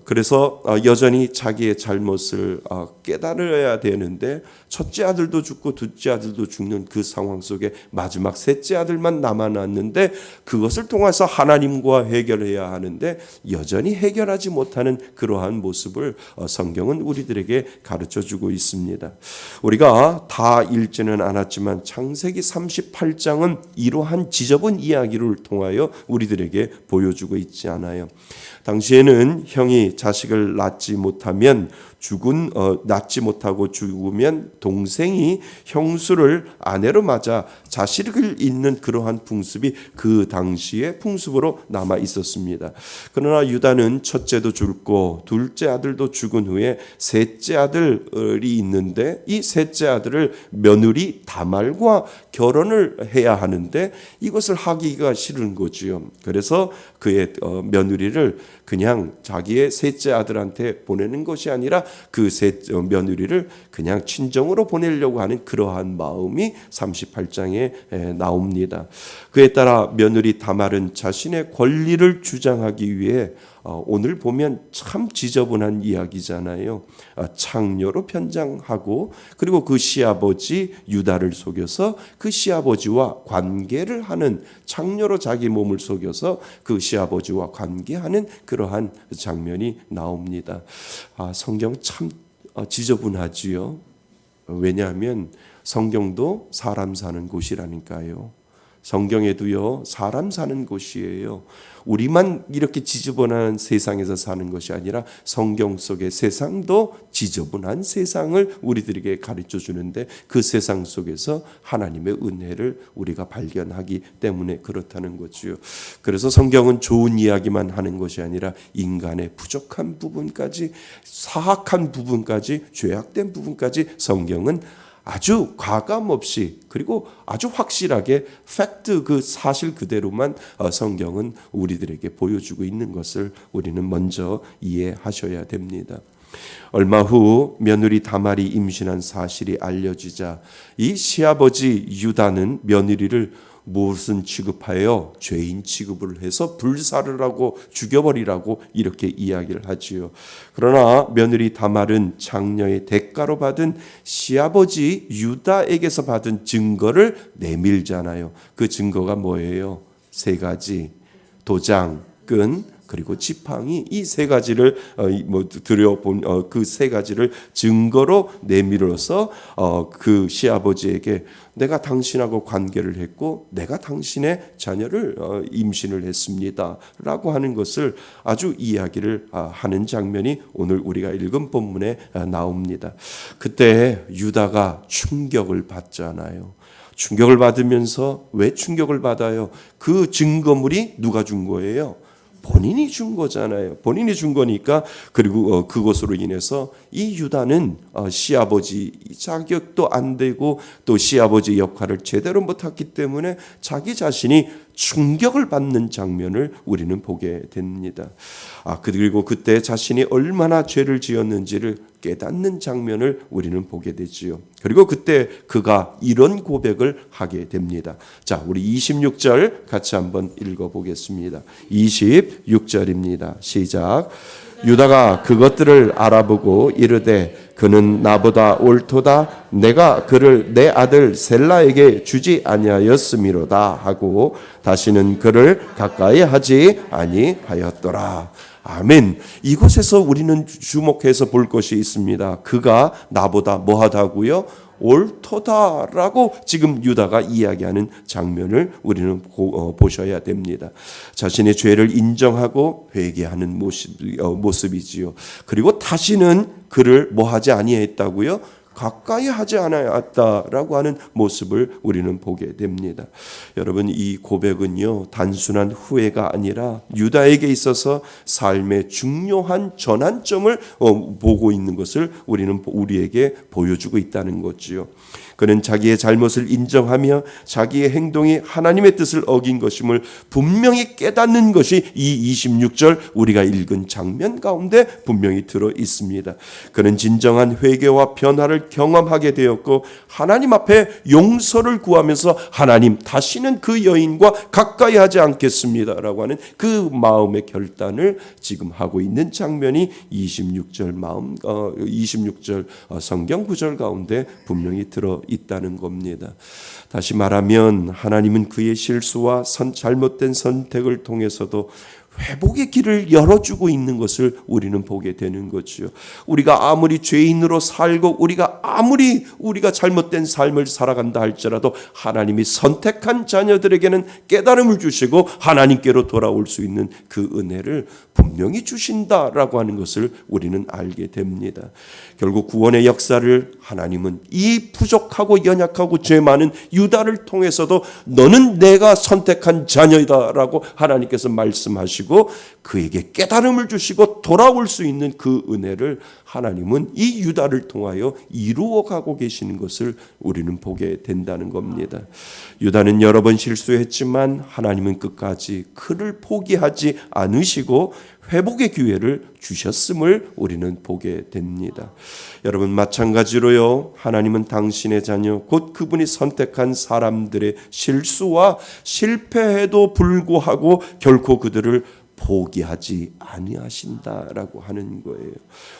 그래서 여전히 자기의 잘못을 깨달아야 되는데 첫째 아들도 죽고 둘째 아들도 죽는 그 상황 속에 마지막 셋째 아들만 남아났는데 그것을 통해서 하나님과 해결해야 하는데 여전히 해결하지 못하는 그러한 모습을 성경은 우리들에게 가르쳐주고 있습니다. 우리가 다 읽지는 않았지만 창세기 38장은 이러한 지저분 이야기를 통하여 우리들에게 보여주고 있지 않아요. 당시에는 형이 자식을 낳지 못하고 죽으면 동생이 형수를 아내로 맞아 자식을 잇는 그러한 풍습이 그 당시의 풍습으로 남아 있었습니다. 그러나 유다는 첫째도 죽고 둘째 아들도 죽은 후에 셋째 아들이 있는데 이 셋째 아들을 며느리 다말과 결혼을 해야 하는데 이것을 하기가 싫은 거지요. 그래서 그의 며느리를 그냥 자기의 셋째 아들한테 보내는 것이 아니라 그 며느리를 그냥 친정으로 보내려고 하는 그러한 마음이 38장에 나옵니다. 그에 따라 며느리 다말은 자신의 권리를 주장하기 위해 오늘 보면 참 지저분한 이야기잖아요. 창녀로 편장하고 그리고 그 시아버지 유다를 속여서 그 시아버지와 관계를 하는, 창녀로 자기 몸을 속여서 그 시아버지와 관계하는 그러한 장면이 나옵니다. 성경 참 지저분하지요. 왜냐하면 성경도 사람 사는 곳이라니까요. 성경에도요 사람 사는 곳이에요. 우리만 이렇게 지저분한 세상에서 사는 것이 아니라 성경 속의 세상도 지저분한 세상을 우리들에게 가르쳐 주는데 그 세상 속에서 하나님의 은혜를 우리가 발견하기 때문에 그렇다는 거죠. 그래서 성경은 좋은 이야기만 하는 것이 아니라 인간의 부족한 부분까지, 사악한 부분까지, 죄악된 부분까지 성경은 아주 과감 없이 그리고 아주 확실하게 팩트, 그 사실 그대로만 성경은 우리들에게 보여주고 있는 것을 우리는 먼저 이해하셔야 됩니다. 얼마 후 며느리 다말이 임신한 사실이 알려지자 이 시아버지 유다는 며느리를 무엇은 취급하여 죄인 취급을 해서 불사를 하고 죽여버리라고 이렇게 이야기를 하지요. 그러나 며느리 다말은 장녀의 대가로 받은 시아버지 유다에게서 받은 증거를 내밀잖아요. 그 증거가 뭐예요? 세 가지: 도장, 끈, 그리고 지팡이, 이 세 가지를 들여본 그 세 가지를 증거로 내밀어서 그 시아버지에게 내가 당신하고 관계를 했고 내가 당신의 자녀를 임신을 했습니다라고 하는 것을 아주 이야기를 하는 장면이 오늘 우리가 읽은 본문에 나옵니다. 그때 유다가 충격을 받잖아요. 충격을 받으면서 왜 충격을 받아요? 그 증거물이 누가 준 거예요? 본인이 준 거잖아요. 본인이 준 거니까. 그리고 그것으로 인해서 이 유다는 시아버지 자격도 안 되고 또 시아버지 역할을 제대로 못했기 때문에 자기 자신이 충격을 받는 장면을 우리는 보게 됩니다. 그리고 그때 자신이 얼마나 죄를 지었는지를 깨닫는 장면을 우리는 보게 되지요. 그리고 그때 그가 이런 고백을 하게 됩니다. 자, 우리 26절 같이 한번 읽어보겠습니다. 26절입니다. 시작. 유다가 그것들을 알아보고 이르되 그는 나보다 옳도다. 내가 그를 내 아들 셀라에게 주지 아니하였음이로다 하고 다시는 그를 가까이 하지 아니하였더라. 아멘. 이곳에서 우리는 주목해서 볼 것이 있습니다. 그가 나보다 뭐하다고요? 옳도다라고 지금 유다가 이야기하는 장면을 우리는 보셔야 됩니다. 자신의 죄를 인정하고 회개하는 모습이지요. 그리고 다시는 그를 뭐하지 아니했다고요? 가까이 하지 않았다라고 하는 모습을 우리는 보게 됩니다. 여러분, 이 고백은요 단순한 후회가 아니라 유다에게 있어서 삶의 중요한 전환점을 보고 있는 것을 우리에게 보여주고 있다는 거지요. 그는 자기의 잘못을 인정하며 자기의 행동이 하나님의 뜻을 어긴 것임을 분명히 깨닫는 것이 이 26절 우리가 읽은 장면 가운데 분명히 들어 있습니다. 그는 진정한 회개와 변화를 경험하게 되었고 하나님 앞에 용서를 구하면서 하나님 다시는 그 여인과 가까이 하지 않겠습니다라고 하는 그 마음의 결단을 지금 하고 있는 장면이 26절 성경 구절 가운데 분명히 들어 있다는 겁니다. 다시 말하면 하나님은 그의 실수와 잘못된 선택을 통해서도 회복의 길을 열어주고 있는 것을 우리는 보게 되는 거죠. 우리가 아무리 죄인으로 살고 우리가 잘못된 삶을 살아간다 할지라도 하나님이 선택한 자녀들에게는 깨달음을 주시고 하나님께로 돌아올 수 있는 그 은혜를 분명히 주신다라고 하는 것을 우리는 알게 됩니다. 결국 구원의 역사를 하나님은 이 부족하고 연약하고 죄 많은 유다를 통해서도 너는 내가 선택한 자녀이다라고 하나님께서 말씀하시고 그에게 깨달음을 주시고 돌아올 수 있는 그 은혜를 하나님은 이 유다를 통하여 이루어가고 계시는 것을 우리는 보게 된다는 겁니다. 유다는 여러 번 실수했지만 하나님은 끝까지 그를 포기하지 않으시고 회복의 기회를 주셨음을 우리는 보게 됩니다. 여러분, 마찬가지로요, 하나님은 당신의 자녀, 곧 그분이 선택한 사람들의 실수와 실패에도 불구하고 결코 그들을 포기하지 아니하신다라고 하는 거예요.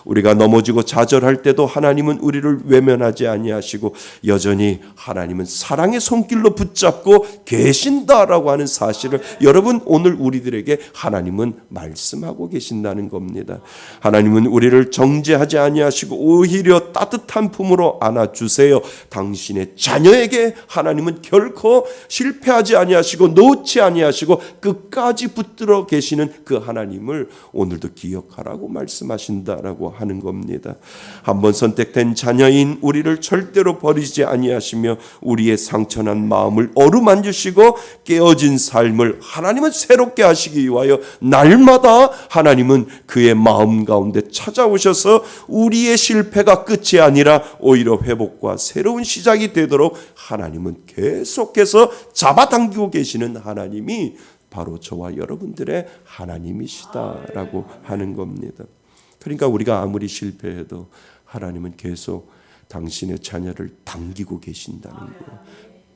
우리가 넘어지고 좌절할 때도 하나님은 우리를 외면하지 아니하시고 여전히 하나님은 사랑의 손길로 붙잡고 계신다라고 하는 사실을 여러분 오늘 우리들에게 하나님은 말씀하고 계신다는 겁니다. 하나님은 우리를 정죄하지 아니하시고 오히려 따뜻한 품으로 안아주세요. 당신의 자녀에게 하나님은 결코 실패하지 아니하시고 놓지 아니하시고 끝까지 붙들어 계시는 그 하나님을 오늘도 기억하라고 말씀하신다라고 하는 겁니다. 한번 선택된 자녀인 우리를 절대로 버리지 아니하시며 우리의 상처난 마음을 어루만지시고 깨어진 삶을 하나님은 새롭게 하시기 위하여 날마다 하나님은 그의 마음 가운데 찾아오셔서 우리의 실패가 끝이 아니라 오히려 회복과 새로운 시작이 되도록 하나님은 계속해서 잡아당기고 계시는 하나님이 바로 저와 여러분들의 하나님이시다라고 하는 겁니다. 그러니까 우리가 아무리 실패해도 하나님은 계속 당신의 자녀를 당기고 계신다는 거예요.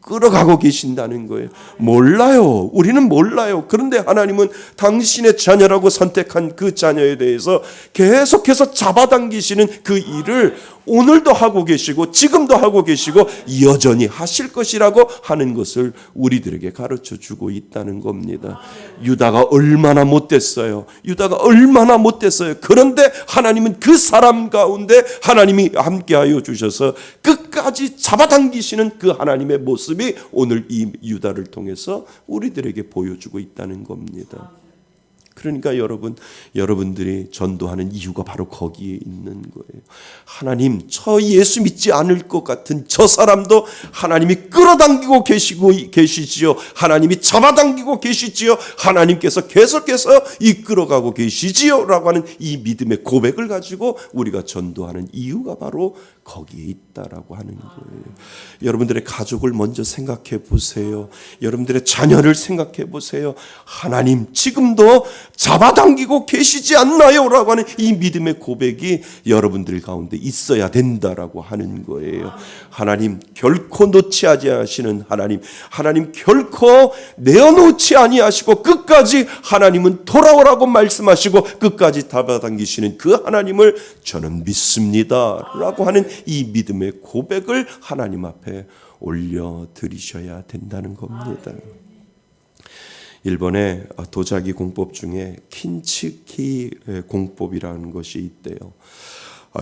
끌어가고 계신다는 거예요. 몰라요. 우리는 몰라요. 그런데 하나님은 당신의 자녀라고 선택한 그 자녀에 대해서 계속해서 잡아당기시는 그 일을 오늘도 하고 계시고 지금도 하고 계시고 여전히 하실 것이라고 하는 것을 우리들에게 가르쳐주고 있다는 겁니다. 유다가 얼마나 못됐어요. 그런데 하나님은 그 사람 가운데 하나님이 함께하여 주셔서 끝까지 잡아당기시는 그 하나님의 모습이 오늘 이 유다를 통해서 우리들에게 보여주고 있다는 겁니다. 그러니까 여러분들이 전도하는 이유가 바로 거기에 있는 거예요. 하나님, 저 예수 믿지 않을 것 같은 저 사람도 하나님이 끌어당기고 계시지요. 하나님이 잡아당기고 계시지요. 하나님께서 계속해서 이끌어가고 계시지요. 라고 하는 이 믿음의 고백을 가지고 우리가 전도하는 이유가 바로 거기에 있다라고 하는 거예요. 여러분들의 가족을 먼저 생각해 보세요. 여러분들의 자녀를 생각해 보세요. 하나님, 지금도 잡아당기고 계시지 않나요? 라고 하는 이 믿음의 고백이 여러분들 가운데 있어야 된다라고 하는 거예요. 하나님, 결코 놓지 아니하시는 하나님 결코 내어놓지 아니하시고 끝까지 하나님은 돌아오라고 말씀하시고 끝까지 잡아당기시는 그 하나님을 저는 믿습니다 라고 하는 이 믿음의 고백을 하나님 앞에 올려드리셔야 된다는 겁니다. 일본의 도자기 공법 중에 킨치키 공법이라는 것이 있대요.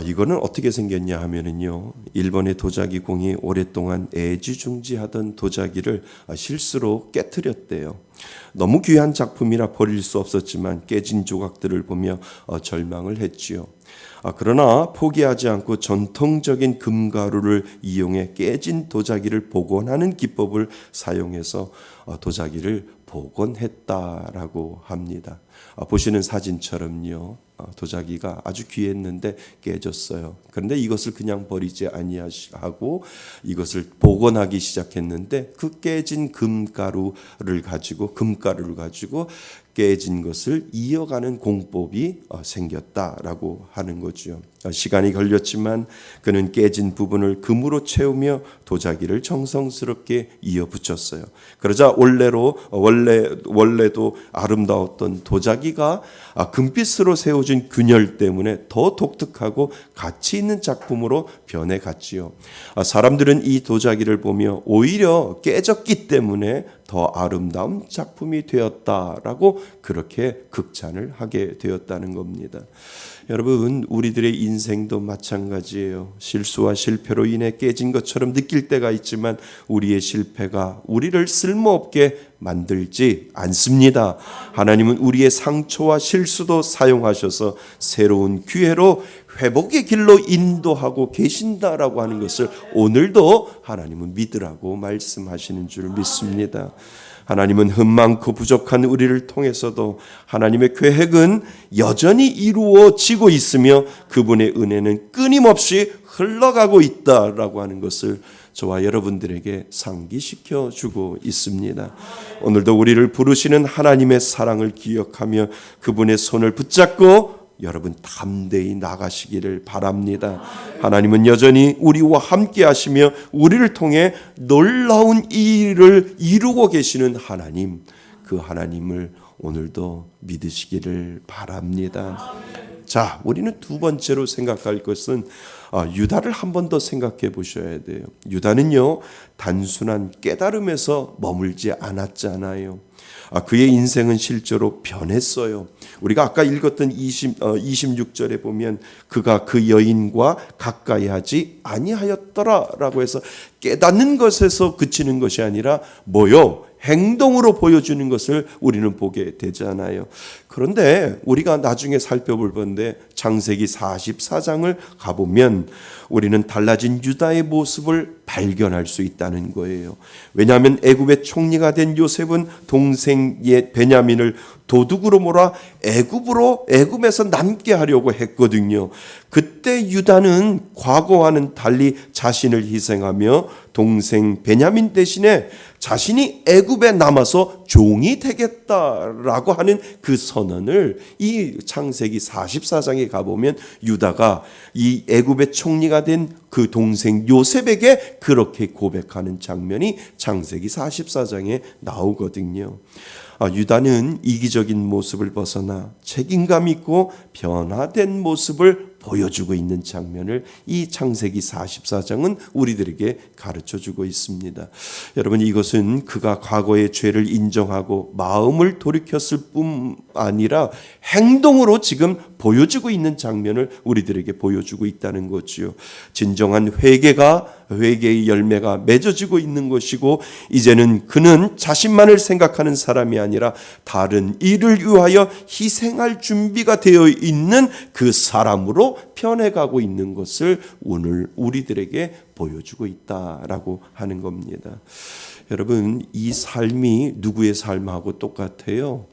이거는 어떻게 생겼냐 하면은요, 일본의 도자기 공이 오랫동안 애지중지하던 도자기를 실수로 깨트렸대요. 너무 귀한 작품이라 버릴 수 없었지만 깨진 조각들을 보며 절망을 했지요. 그러나 포기하지 않고 전통적인 금가루를 이용해 깨진 도자기를 복원하는 기법을 사용해서 도자기를 복원했다라고 합니다. 보시는 사진처럼요, 도자기가 아주 귀했는데 깨졌어요. 그런데 이것을 그냥 버리지 아니하고 이것을 복원하기 시작했는데 그 깨진 금가루를 가지고 깨진 것을 이어가는 공법이 생겼다라고 하는 거죠. 시간이 걸렸지만 그는 깨진 부분을 금으로 채우며 도자기를 정성스럽게 이어 붙였어요. 그러자 원래도 아름다웠던 도자기가 금빛으로 세워진 균열 때문에 더 독특하고 가치 있는 작품으로 변해갔지요. 사람들은 이 도자기를 보며 오히려 깨졌기 때문에 더 아름다운 작품이 되었다라고 그렇게 극찬을 하게 되었다는 겁니다. 여러분, 우리들의 인생도 마찬가지예요. 실수와 실패로 인해 깨진 것처럼 느낄 때가 있지만 우리의 실패가 우리를 쓸모없게 만들지 않습니다. 하나님은 우리의 상처와 실수도 사용하셔서 새로운 기회로 회복의 길로 인도하고 계신다라고 하는 것을 오늘도 하나님은 믿으라고 말씀하시는 줄 믿습니다. 하나님은 흠 많고 부족한 우리를 통해서도 하나님의 계획은 여전히 이루어지고 있으며 그분의 은혜는 끊임없이 흘러가고 있다라고 하는 것을 저와 여러분들에게 상기시켜 주고 있습니다. 오늘도 우리를 부르시는 하나님의 사랑을 기억하며 그분의 손을 붙잡고 여러분 담대히 나가시기를 바랍니다. 하나님은 여전히 우리와 함께 하시며 우리를 통해 놀라운 일을 이루고 계시는 하나님, 그 하나님을 오늘도 믿으시기를 바랍니다. 자, 우리는 두 번째로 생각할 것은 유다를 한 번 더 생각해 보셔야 돼요. 유다는요, 단순한 깨달음에서 머물지 않았잖아요. 그의 인생은 실제로 변했어요. 우리가 아까 읽었던 26절에 보면 그가 그 여인과 가까이 하지 아니하였더라라고 해서 깨닫는 것에서 그치는 것이 아니라 행동으로 보여주는 것을 우리는 보게 되잖아요. 그런데 우리가 나중에 살펴볼 건데 창세기 44장을 가보면 우리는 달라진 유다의 모습을 발견할 수 있다는 거예요. 왜냐하면 애굽의 총리가 된 요셉은 동생 베냐민을 도둑으로 몰아 애굽에서 남게 하려고 했거든요. 그때 유다는 과거와는 달리 자신을 희생하며 동생 베냐민 대신에 자신이 애굽에 남아서 종이 되겠다라고 하는 그 선언을 이 창세기 44장에 가보면 유다가 이 애굽의 총리가 된 그 동생 요셉에게 그렇게 고백하는 장면이 창세기 44장에 나오거든요. 유다는 이기적인 모습을 벗어나 책임감 있고 변화된 모습을 보여주고 있는 장면을 이 창세기 44장은 우리들에게 가르쳐주고 있습니다. 여러분, 이것은 그가 과거의 죄를 인정하고 마음을 돌이켰을 뿐 아니라 행동으로 지금 보여주고 있는 장면을 우리들에게 보여주고 있다는 거지요. 진정한 회개의 열매가 맺어지고 있는 것이고, 이제는 그는 자신만을 생각하는 사람이 아니라 다른 이를 위하여 희생할 준비가 되어 있는 그 사람으로 변해가고 있는 것을 오늘 우리들에게 보여주고 있다라고 하는 겁니다. 여러분, 이 삶이 누구의 삶하고 똑같아요?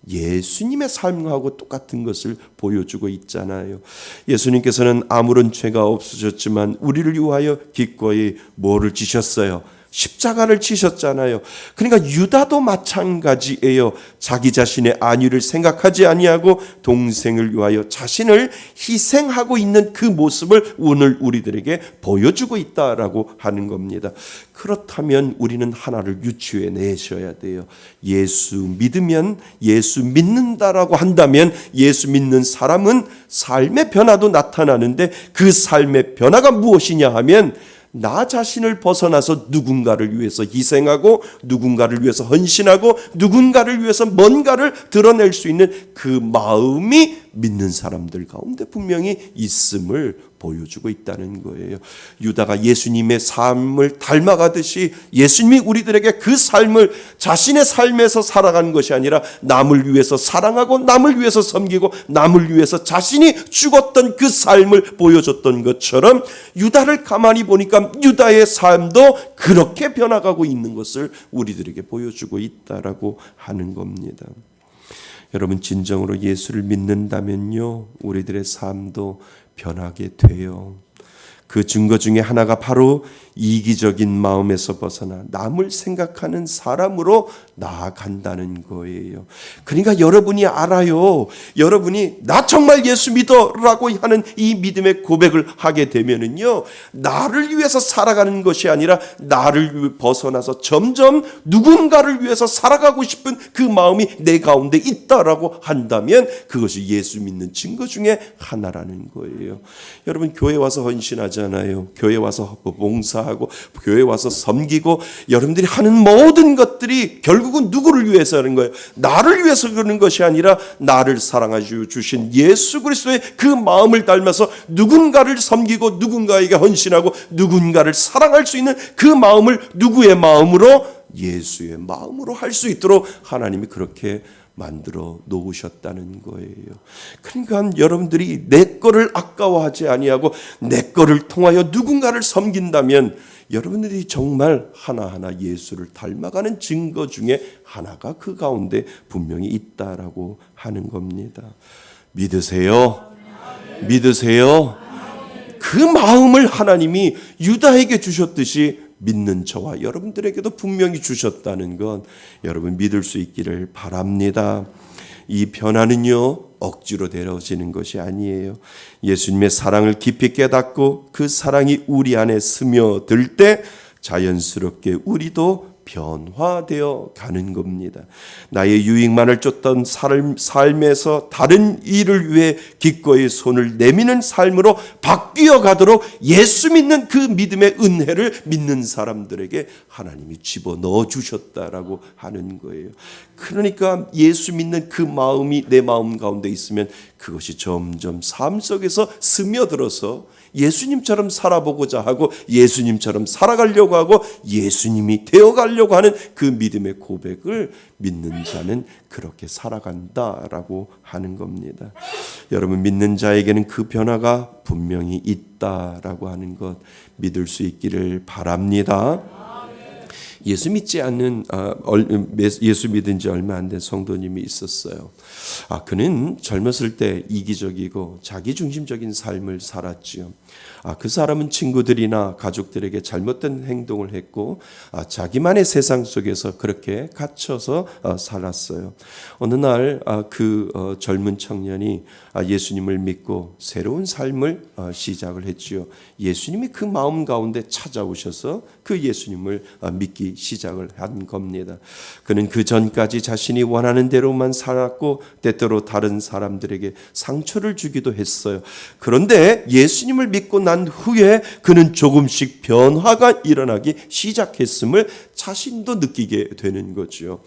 예수님의 삶하고 똑같은 것을 보여주고 있잖아요. 예수님께서는 아무런 죄가 없으셨지만 우리를 위하여 기꺼이 뭐를 지셨어요? 십자가를 지셨잖아요. 그러니까 유다도 마찬가지예요. 자기 자신의 안위를 생각하지 아니하고 동생을 위하여 자신을 희생하고 있는 그 모습을 오늘 우리들에게 보여주고 있다라고 하는 겁니다. 그렇다면 우리는 하나를 유추해 내셔야 돼요. 예수 믿으면, 예수 믿는다라고 한다면 예수 믿는 사람은 삶의 변화도 나타나는데, 그 삶의 변화가 무엇이냐 하면 나 자신을 벗어나서 누군가를 위해서 희생하고 누군가를 위해서 헌신하고 누군가를 위해서 뭔가를 드러낼 수 있는 그 마음이 믿는 사람들 가운데 분명히 있음을 보여주고 있다는 거예요. 유다가 예수님의 삶을 닮아가듯이 예수님이 우리들에게 그 삶을 자신의 삶에서 살아가는 것이 아니라 남을 위해서 사랑하고 남을 위해서 섬기고 남을 위해서 자신이 죽었던 그 삶을 보여줬던 것처럼, 유다를 가만히 보니까 유다의 삶도 그렇게 변화가고 있는 것을 우리들에게 보여주고 있다라고 하는 겁니다. 여러분, 진정으로 예수를 믿는다면요, 우리들의 삶도 변하게 돼요. 그 증거 중에 하나가 바로 이기적인 마음에서 벗어나 남을 생각하는 사람으로 나아간다는 거예요. 그러니까 여러분이 알아요. 여러분이 나 정말 예수 믿어라고 하는 이 믿음의 고백을 하게 되면은요, 나를 위해서 살아가는 것이 아니라 나를 벗어나서 점점 누군가를 위해서 살아가고 싶은 그 마음이 내 가운데 있다라고 한다면 그것이 예수 믿는 증거 중에 하나라는 거예요. 여러분, 교회 와서 헌신하잖아요. 교회 와서 봉사하고 교회 와서 섬기고, 여러분들이 하는 모든 것들이 결국은 누구를 위해서 하는 거예요? 나를 위해서 그러는 것이 아니라 나를 사랑하여 주신 예수 그리스도의 그 마음을 닮아서 누군가를 섬기고 누군가에게 헌신하고 누군가를 사랑할 수 있는 그 마음을 누구의 마음으로? 예수의 마음으로 할 수 있도록 하나님이 그렇게 만들어 놓으셨다는 거예요. 그러니까 여러분들이 내 거를 아까워하지 아니하고 내 거를 통하여 누군가를 섬긴다면 여러분들이 정말 하나하나 예수를 닮아가는 증거 중에 하나가 그 가운데 분명히 있다라고 하는 겁니다. 믿으세요? 믿으세요? 그 마음을 하나님이 유다에게 주셨듯이 믿는 저와 여러분들에게도 분명히 주셨다는 건 여러분 믿을 수 있기를 바랍니다. 이 변화는요, 억지로 되어지는 것이 아니에요. 예수님의 사랑을 깊이 깨닫고 그 사랑이 우리 안에 스며들 때 자연스럽게 우리도 변화되어 가는 겁니다. 나의 유익만을 쫓던 삶에서 다른 일을 위해 기꺼이 손을 내미는 삶으로 바뀌어 가도록 예수 믿는 그 믿음의 은혜를 믿는 사람들에게 하나님이 집어넣어 주셨다라고 하는 거예요. 그러니까 예수 믿는 그 마음이 내 마음 가운데 있으면 그것이 점점 삶 속에서 스며들어서 예수님처럼 살아보고자 하고 예수님처럼 살아가려고 하고 예수님이 되어가려고 하는 그 믿음의 고백을 믿는 자는 그렇게 살아간다라고 하는 겁니다. 여러분, 믿는 자에게는 그 변화가 분명히 있다라고 하는 것 믿을 수 있기를 바랍니다. 예수 믿지 않는 예수 믿은 지 얼마 안 된 성도님이 있었어요. 그는 젊었을 때 이기적이고 자기중심적인 삶을 살았지요. 그 사람은 친구들이나 가족들에게 잘못된 행동을 했고 자기만의 세상 속에서 그렇게 갇혀서 살았어요. 어느 날 그 젊은 청년이 예수님을 믿고 새로운 삶을 시작을 했지요. 예수님이 그 마음 가운데 찾아오셔서 그 예수님을 믿기 시작을 한 겁니다. 그는 그 전까지 자신이 원하는 대로만 살았고 때때로 다른 사람들에게 상처를 주기도 했어요. 그런데 예수님을 믿고 믿고 난 후에 그는 조금씩 변화가 일어나기 시작했음을 자신도 느끼게 되는 거죠.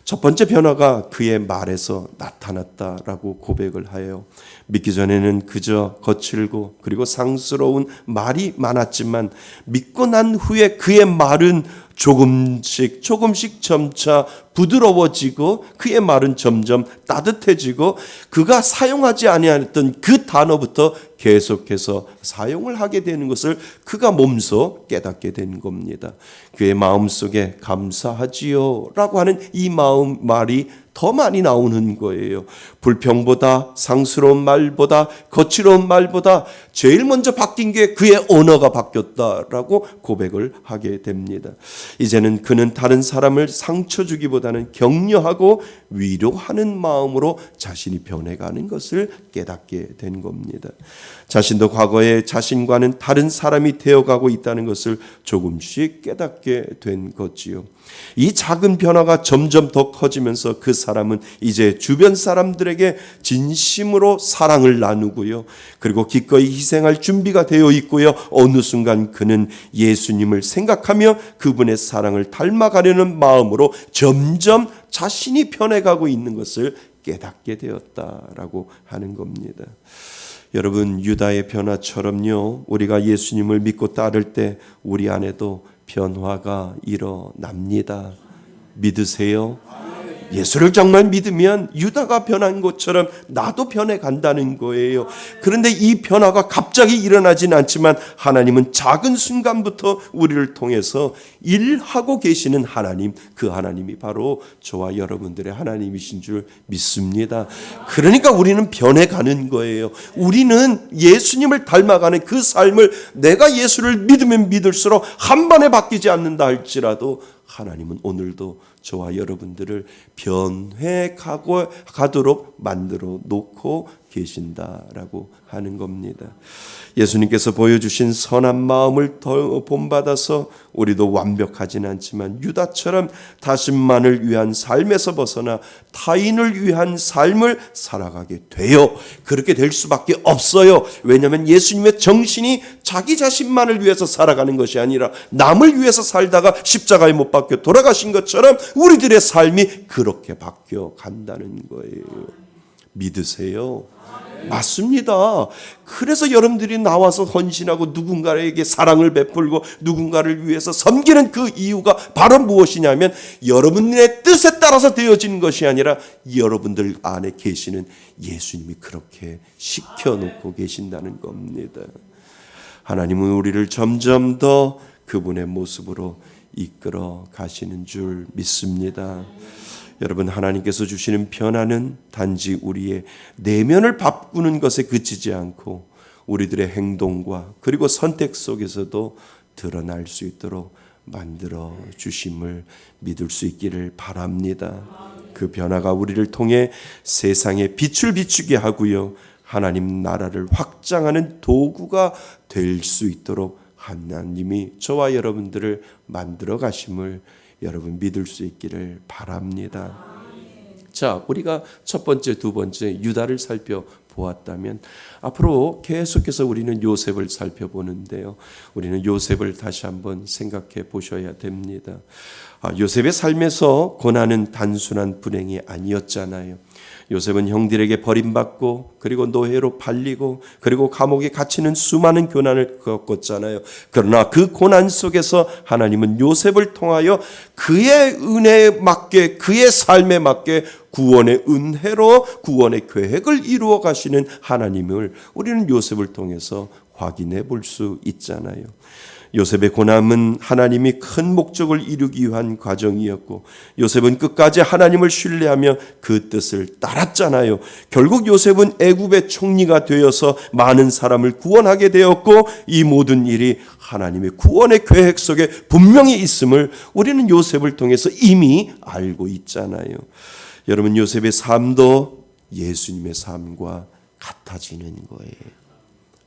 첫 번째 변화가 그의 말에서 나타났다라고 고백을 하여 믿기 전에는 그저 거칠고 그리고 상스러운 말이 많았지만 믿고 난 후에 그의 말은 조금씩 점차 부드러워지고 그의 말은 점점 따뜻해지고 그가 사용하지 아니했던 그 단어부터 계속해서 사용을 하게 되는 것을 그가 몸소 깨닫게 된 겁니다. 그의 마음속에 감사하지요 라고 하는 이 말이 더 많이 나오는 거예요. 불평보다 상스러운 말보다 거칠어온 말보다 제일 먼저 바뀐 게 그의 언어가 바뀌었다라고 고백을 하게 됩니다. 이제는 그는 다른 사람을 상처 주기보다는 격려하고 위로하는 마음으로 자신이 변해가는 것을 깨닫게 된 겁니다. 자신도 과거에 자신과는 다른 사람이 되어가고 있다는 것을 조금씩 깨닫게 된 거지요. 이 작은 변화가 점점 더 커지면서 그 사람은 이제 주변 사람들에게 진심으로 사랑을 나누고요. 그리고 기꺼이 희생할 준비가 되어 있고요. 어느 순간 그는 예수님을 생각하며 그분의 사랑을 닮아가려는 마음으로 점점 자신이 변해가고 있는 것을 깨닫게 되었다라고 하는 겁니다. 여러분, 유다의 변화처럼요, 우리가 예수님을 믿고 따를 때 우리 안에도 변화가 일어납니다. 믿으세요? 예수를 정말 믿으면 유다가 변한 것처럼 나도 변해간다는 거예요. 그런데 이 변화가 갑자기 일어나진 않지만 하나님은 작은 순간부터 우리를 통해서 일하고 계시는 하나님, 그 하나님이 바로 저와 여러분들의 하나님이신 줄 믿습니다. 그러니까 우리는 변해가는 거예요. 우리는 예수님을 닮아가는 그 삶을 내가 예수를 믿으면 믿을수록 한 번에 바뀌지 않는다 할지라도 하나님은 오늘도 저와 여러분들을 변해가도록 만들어 놓고 계신다라고 하는 겁니다. 예수님께서 보여주신 선한 마음을 더 본받아서 우리도 완벽하진 않지만 유다처럼 자신만을 위한 삶에서 벗어나 타인을 위한 삶을 살아가게 돼요. 그렇게 될 수밖에 없어요. 왜냐하면 예수님의 정신이 자기 자신만을 위해서 살아가는 것이 아니라 남을 위해서 살다가 십자가에 못 박혀 돌아가신 것처럼 우리들의 삶이 그렇게 바뀌어 간다는 거예요. 믿으세요? 맞습니다. 그래서 여러분들이 나와서 헌신하고 누군가에게 사랑을 베풀고 누군가를 위해서 섬기는 그 이유가 바로 무엇이냐면 여러분의 뜻에 따라서 되어지는 것이 아니라 여러분들 안에 계시는 예수님이 그렇게 시켜놓고 계신다는 겁니다. 하나님은 우리를 점점 더 그분의 모습으로 이끌어 가시는 줄 믿습니다. 여러분, 하나님께서 주시는 변화는 단지 우리의 내면을 바꾸는 것에 그치지 않고 우리들의 행동과 그리고 선택 속에서도 드러날 수 있도록 만들어 주심을 믿을 수 있기를 바랍니다. 그 변화가 우리를 통해 세상에 빛을 비추게 하고요, 하나님 나라를 확장하는 도구가 될 수 있도록 하나님이 저와 여러분들을 만들어 가심을 여러분 믿을 수 있기를 바랍니다. 자, 우리가 첫 번째, 두 번째 유다를 살펴보았다면 앞으로 계속해서 우리는 요셉을 살펴보는데요. 우리는 요셉을 다시 한번 생각해 보셔야 됩니다. 요셉의 삶에서 고난은 단순한 불행이 아니었잖아요. 요셉은 형들에게 버림받고 그리고 노예로 팔리고 그리고 감옥에 갇히는 수많은 고난을 겪었잖아요. 그러나 그 고난 속에서 하나님은 요셉을 통하여 그의 은혜에 맞게 그의 삶에 맞게 구원의 은혜로 구원의 계획을 이루어 가시는 하나님을 우리는 요셉을 통해서 확인해 볼 수 있잖아요. 요셉의 고난은 하나님이 큰 목적을 이루기 위한 과정이었고 요셉은 끝까지 하나님을 신뢰하며 그 뜻을 따랐잖아요. 결국 요셉은 애굽의 총리가 되어서 많은 사람을 구원하게 되었고 이 모든 일이 하나님의 구원의 계획 속에 분명히 있음을 우리는 요셉을 통해서 이미 알고 있잖아요. 여러분, 요셉의 삶도 예수님의 삶과 같아지는 거예요.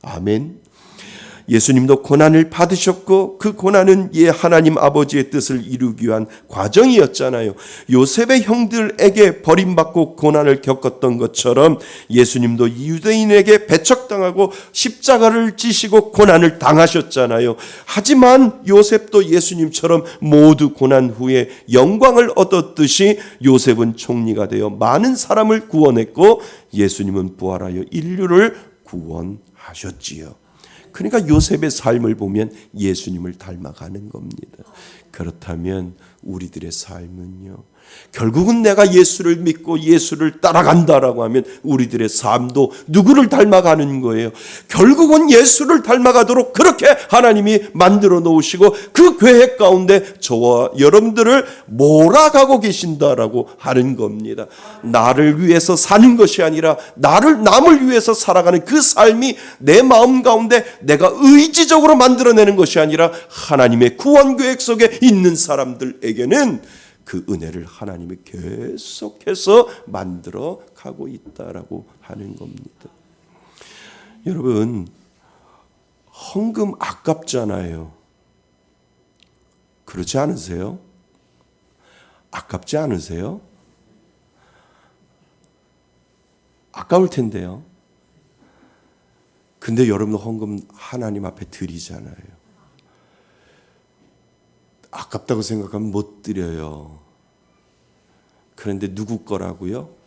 아멘. 예수님도 고난을 받으셨고 그 고난은 하나님 아버지의 뜻을 이루기 위한 과정이었잖아요. 요셉의 형들에게 버림받고 고난을 겪었던 것처럼 예수님도 유대인에게 배척당하고 십자가를 지시고 고난을 당하셨잖아요. 하지만 요셉도 예수님처럼 모두 고난 후에 영광을 얻었듯이 요셉은 총리가 되어 많은 사람을 구원했고 예수님은 부활하여 인류를 구원하셨지요. 그러니까 요셉의 삶을 보면 예수님을 닮아가는 겁니다. 그렇다면 우리들의 삶은요. 결국은 내가 예수를 믿고 예수를 따라간다라고 하면 우리들의 삶도 누구를 닮아가는 거예요. 결국은 예수를 닮아가도록 그렇게 하나님이 만들어 놓으시고 그 계획 가운데 저와 여러분들을 몰아가고 계신다라고 하는 겁니다. 나를 위해서 사는 것이 아니라 남을 위해서 살아가는 그 삶이 내 마음 가운데 내가 의지적으로 만들어내는 것이 아니라 하나님의 구원 계획 속에 있는 사람들에게는 그 은혜를 하나님이 계속해서 만들어 가고 있다라고 하는 겁니다. 여러분, 헌금 아깝잖아요. 그렇지 않으세요? 아깝지 않으세요? 아까울 텐데요. 근데 여러분 헌금 하나님 앞에 드리잖아요. 아깝다고 생각하면 못 드려요. 그런데 누구 거라고요?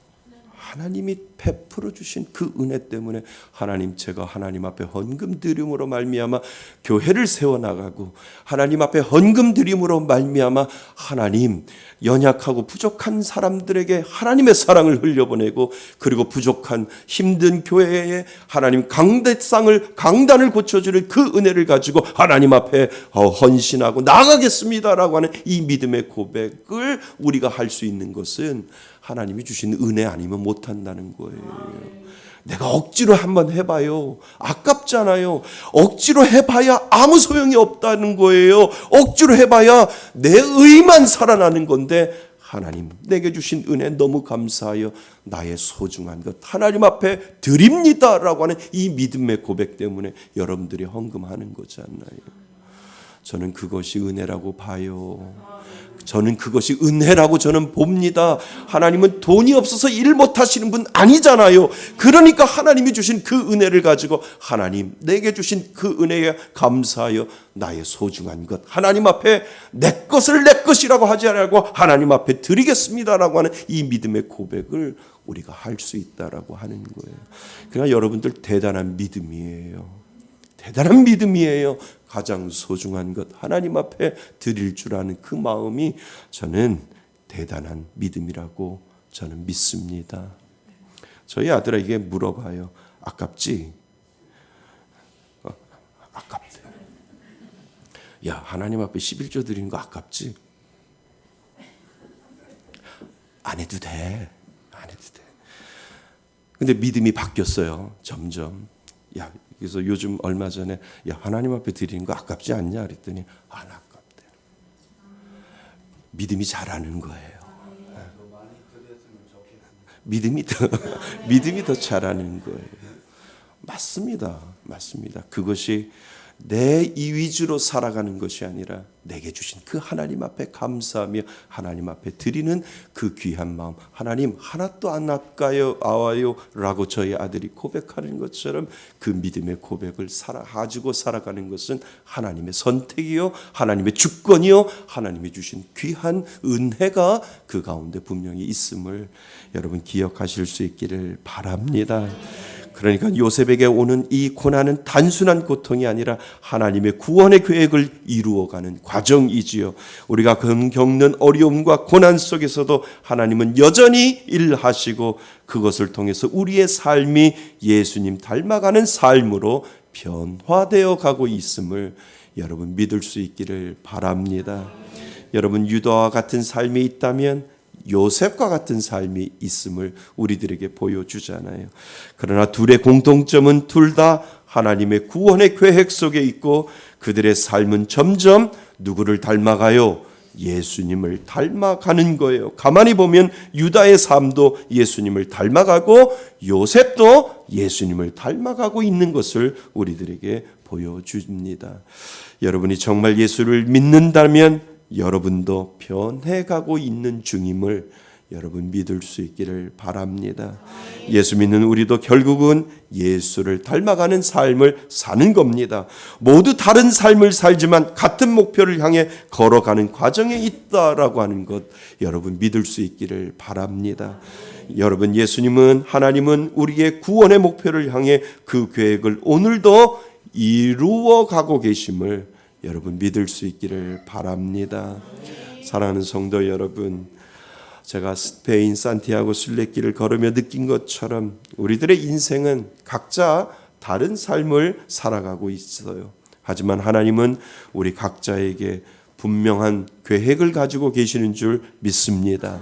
하나님이 베풀어 주신 그 은혜 때문에 하나님, 제가 하나님 앞에 헌금 드림으로 말미암아 교회를 세워나가고 하나님 앞에 헌금 드림으로 말미암아 하나님 연약하고 부족한 사람들에게 하나님의 사랑을 흘려보내고 그리고 부족한 힘든 교회에 하나님 강단을 고쳐주는 그 은혜를 가지고 하나님 앞에 헌신하고 나가겠습니다라고 하는 이 믿음의 고백을 우리가 할 수 있는 것은 하나님이 주신 은혜 아니면 못한다는 거예요. 내가 억지로 한번 해봐요. 아깝잖아요. 억지로 해봐야 아무 소용이 없다는 거예요. 억지로 해봐야 내 의만 살아나는 건데 하나님 내게 주신 은혜 너무 감사하여 나의 소중한 것 하나님 앞에 드립니다라고 하는 이 믿음의 고백 때문에 여러분들이 헌금하는 거잖아요. 저는 그것이 은혜라고 봐요. 저는 그것이 은혜라고 저는 봅니다. 하나님은 돈이 없어서 일 못하시는 분 아니잖아요. 그러니까 하나님이 주신 그 은혜를 가지고 하나님 내게 주신 그 은혜에 감사하여 나의 소중한 것 하나님 앞에 내 것을 내 것이라고 하지 않고 하나님 앞에 드리겠습니다라고 하는 이 믿음의 고백을 우리가 할 수 있다라고 하는 거예요. 그러나 여러분들 대단한 믿음이에요. 대단한 믿음이에요. 가장 소중한 것 하나님 앞에 드릴 줄 아는 그 마음이 저는 대단한 믿음이라고 저는 믿습니다. 저희 아들에게 물어봐요. 아깝지? 아깝대. 야, 하나님 앞에 11조 드리는 거 아깝지? 안 해도 돼. 안 해도 돼. 근데 믿음이 바뀌었어요. 점점. 야, 그래서 요즘 얼마 전에 야, 하나님 앞에 드리는 거 아깝지 않냐 그랬더니 안 아깝대. 믿음이 잘하는 거예요. 믿음이 더 잘하는 거예요. 맞습니다. 맞습니다. 그것이 내 이 위주로 살아가는 것이 아니라 내게 주신 그 하나님 앞에 감사하며 하나님 앞에 드리는 그 귀한 마음. 하나님 하나도 안 아까워요 라고 저희 아들이 고백하는 것처럼 그 믿음의 고백을 가지고 살아가는 것은 하나님의 선택이요 하나님의 주권이요 하나님이 주신 귀한 은혜가 그 가운데 분명히 있음을 여러분 기억하실 수 있기를 바랍니다. 그러니까 요셉에게 오는 이 고난은 단순한 고통이 아니라 하나님의 구원의 계획을 이루어가는 과정이지요. 우리가 겪는 어려움과 고난 속에서도 하나님은 여전히 일하시고 그것을 통해서 우리의 삶이 예수님 닮아가는 삶으로 변화되어 가고 있음을 여러분 믿을 수 있기를 바랍니다. 여러분 유다와 같은 삶이 있다면 요셉과 같은 삶이 있음을 우리들에게 보여주잖아요. 그러나 둘의 공통점은 둘 다 하나님의 구원의 계획 속에 있고 그들의 삶은 점점 누구를 닮아가요? 예수님을 닮아가는 거예요. 가만히 보면 유다의 삶도 예수님을 닮아가고 요셉도 예수님을 닮아가고 있는 것을 우리들에게 보여줍니다. 여러분이 정말 예수를 믿는다면 여러분도 변해가고 있는 중임을 여러분 믿을 수 있기를 바랍니다. 예수 믿는 우리도 결국은 예수를 닮아가는 삶을 사는 겁니다. 모두 다른 삶을 살지만 같은 목표를 향해 걸어가는 과정에 있다라고 하는 것 여러분 믿을 수 있기를 바랍니다. 여러분, 예수님은, 하나님은 우리의 구원의 목표를 향해 그 계획을 오늘도 이루어 가고 계심을 여러분 믿을 수 있기를 바랍니다. 사랑하는 성도 여러분, 제가 스페인 산티아고 순례길을 걸으며 느낀 것처럼 우리들의 인생은 각자 다른 삶을 살아가고 있어요. 하지만 하나님은 우리 각자에게 분명한 계획을 가지고 계시는 줄 믿습니다.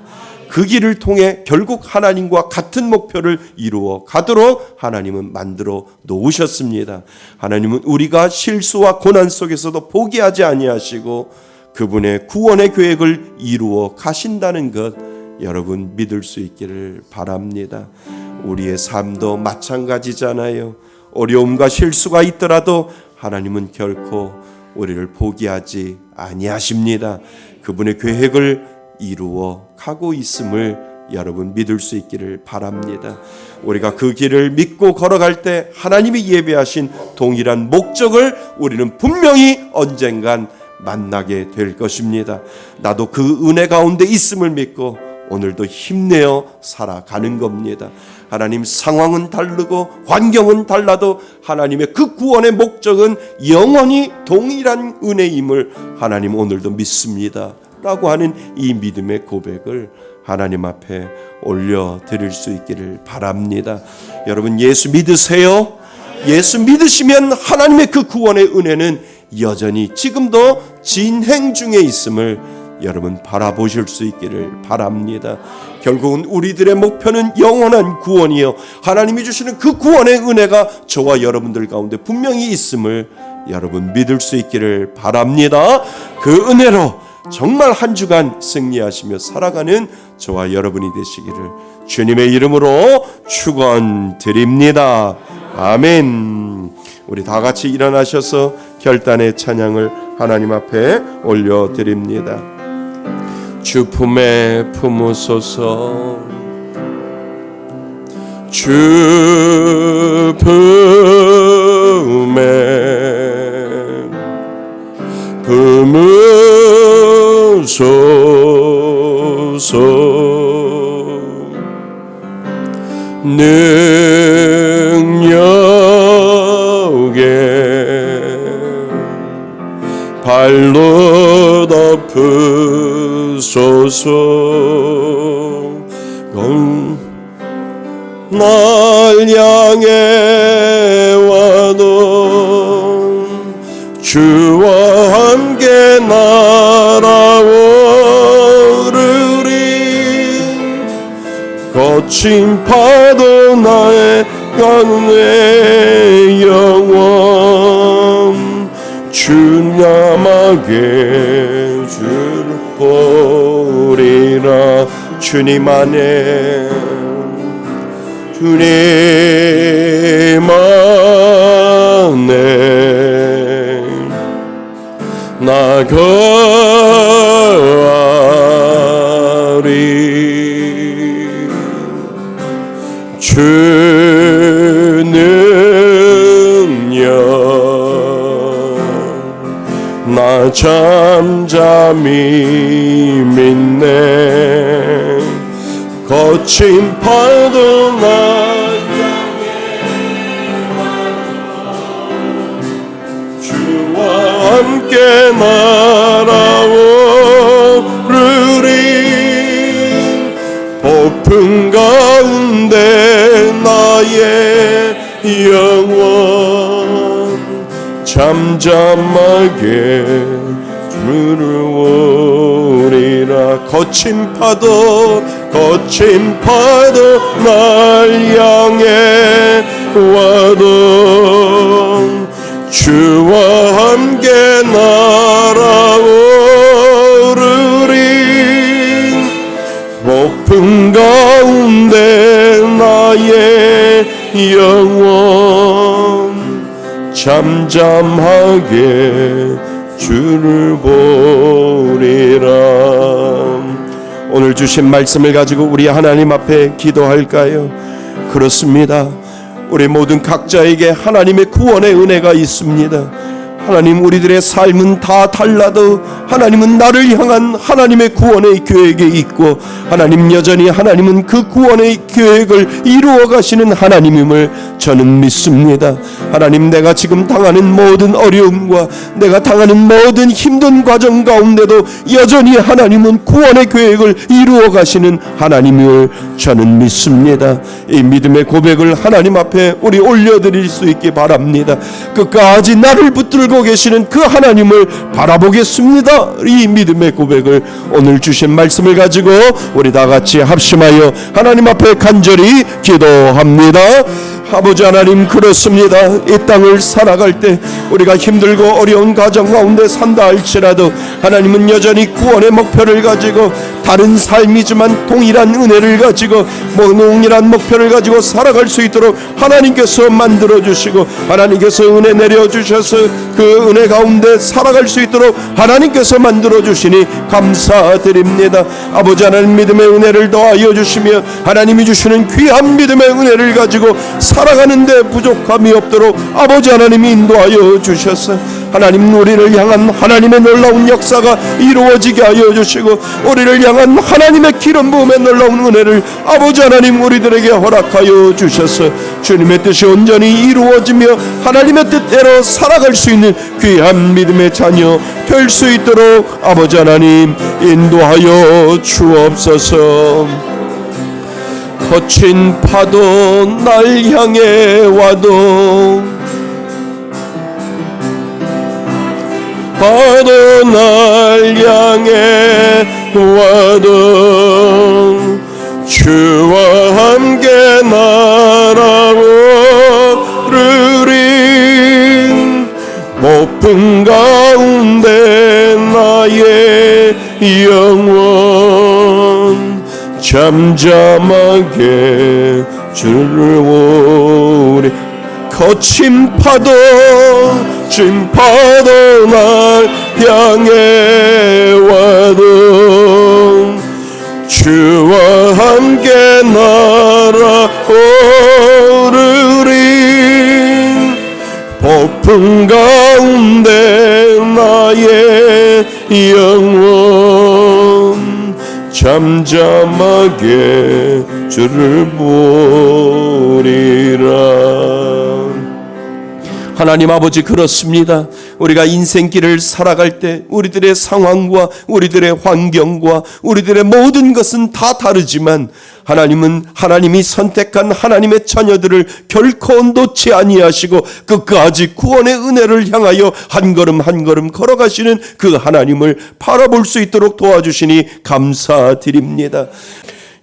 그 길을 통해 결국 하나님과 같은 목표를 이루어 가도록 하나님은 만들어 놓으셨습니다. 하나님은 우리가 실수와 고난 속에서도 포기하지 아니하시고 그분의 구원의 계획을 이루어 가신다는 것 여러분 믿을 수 있기를 바랍니다. 우리의 삶도 마찬가지잖아요. 어려움과 실수가 있더라도 하나님은 결코 우리를 포기하지 아니하십니다. 그분의 계획을 이루어 가고 있음을 여러분 믿을 수 있기를 바랍니다. 우리가 그 길을 믿고 걸어갈 때 하나님이 예배하신 동일한 목적을 우리는 분명히 언젠간 만나게 될 것입니다. 나도 그 은혜 가운데 있음을 믿고 오늘도 힘내어 살아가는 겁니다. 하나님, 상황은 다르고 환경은 달라도 하나님의 그 구원의 목적은 영원히 동일한 은혜임을 하나님 오늘도 믿습니다 라고 하는 이 믿음의 고백을 하나님 앞에 올려드릴 수 있기를 바랍니다. 여러분, 예수 믿으세요? 예수 믿으시면 하나님의 그 구원의 은혜는 여전히 지금도 진행 중에 있음을 여러분 바라보실 수 있기를 바랍니다. 결국은 우리들의 목표는 영원한 구원이요, 하나님이 주시는 그 구원의 은혜가 저와 여러분들 가운데 분명히 있음을 여러분 믿을 수 있기를 바랍니다. 그 은혜로 정말 한 주간 승리하시며 살아가는 저와 여러분이 되시기를 주님의 이름으로 축원드립니다. 아멘. 우리 다 같이 일어나셔서 결단의 찬양을 하나님 앞에 올려드립니다. 주 품에 품으소서, 주 품에 품으소서, 능력에 발로 덮으소서. 날 향해 와도 주와 함께 날아오르리. 거친 파도 나의 가운데 영원 주님에게 주를 보리라. 주님 안에, 주님 안에 나 거하리. 주 능력 나 잠잠히 믿네. 거친 파도 나 향해 주와 함께 날아오르리. 폭풍 가운데 나의 영혼 잠잠하게 주를 오리라. 거친 파도 날 향해 와도 주와 함께 날아오르리. 폭풍 가운데 나의 영혼 잠잠하게 주를 보리라. 오늘 주신 말씀을 가지고 우리 하나님 앞에 기도할까요? 그렇습니다. 우리 모든 각자에게 하나님의 구원의 은혜가 있습니다. 하나님, 우리들의 삶은 다 달라도 하나님은 나를 향한 하나님의 구원의 계획이 있고, 하나님 여전히 하나님은 그 구원의 계획을 이루어 가시는 하나님임을 저는 믿습니다. 하나님, 내가 지금 당하는 모든 어려움과 내가 당하는 모든 힘든 과정 가운데도 여전히 하나님은 구원의 계획을 이루어 가시는 하나님임을 저는 믿습니다. 이 믿음의 고백을 하나님 앞에 우리 올려드릴 수 있기 바랍니다. 끝까지 나를 붙들고 계시는 그 하나님을 바라보겠습니다. 이 믿음의 고백을 오늘 주신 말씀을 가지고 우리 다 같이 합심하여 하나님 앞에 간절히 기도합니다. 아버지 하나님, 그렇습니다. 이 땅을 살아갈 때 우리가 힘들고 어려운 가정 가운데 산다 할지라도 하나님은 여전히 구원의 목표를 가지고 다른 삶이지만 동일한 은혜를 가지고 동일한 목표를 가지고 살아갈 수 있도록 하나님께서 만들어주시고 하나님께서 은혜 내려주셔서 그 은혜 가운데 살아갈 수 있도록 하나님께서 만들어주시니 감사드립니다. 아버지 하나님, 믿음의 은혜를 더하여 주시며 하나님이 주시는 귀한 믿음의 은혜를 가지고 살아가는데 부족함이 없도록 아버지 하나님이 인도하여 주셔서 하나님, 우리를 향한 하나님의 놀라운 역사가 이루어지게 하여 주시고 우리를 향한 하나님의 기름 부음의 놀라운 은혜를 아버지 하나님 우리들에게 허락하여 주셔서 주님의 뜻이 온전히 이루어지며 하나님의 뜻대로 살아갈 수 있는 귀한 믿음의 자녀 될 수 있도록 아버지 하나님 인도하여 주옵소서. 거친 파도 날 향해 와도 파도 날 향해 와도 주와 함께 날아오르리. 높은 가운데 나의 영혼 잠잠하게 주를 보리. 거친 파도 날 향해 와도 주와 함께 날아오르리. 폭풍 가운데 나의 영혼 잠잠하게 주를 보리라. 하나님 아버지, 그렇습니다. 우리가 인생길을 살아갈 때 우리들의 상황과 우리들의 환경과 우리들의 모든 것은 다 다르지만 하나님은 하나님이 선택한 하나님의 자녀들을 결코 놓지 아니하시고 끝까지 구원의 은혜를 향하여 한 걸음 한 걸음 걸어가시는 그 하나님을 바라볼 수 있도록 도와주시니 감사드립니다.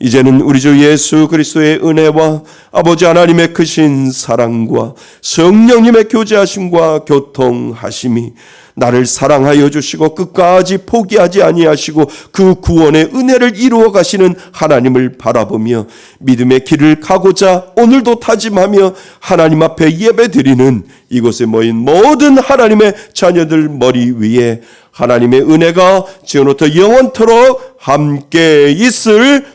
이제는 우리 주 예수 그리스도의 은혜와 아버지 하나님의 크신 사랑과 성령님의 교제하심과 교통하심이 나를 사랑하여 주시고 끝까지 포기하지 아니하시고 그 구원의 은혜를 이루어 가시는 하나님을 바라보며 믿음의 길을 가고자 오늘도 다짐하며 하나님 앞에 예배드리는 이곳에 모인 모든 하나님의 자녀들 머리 위에 하나님의 은혜가 지금부터 영원토록 함께 있을지어다.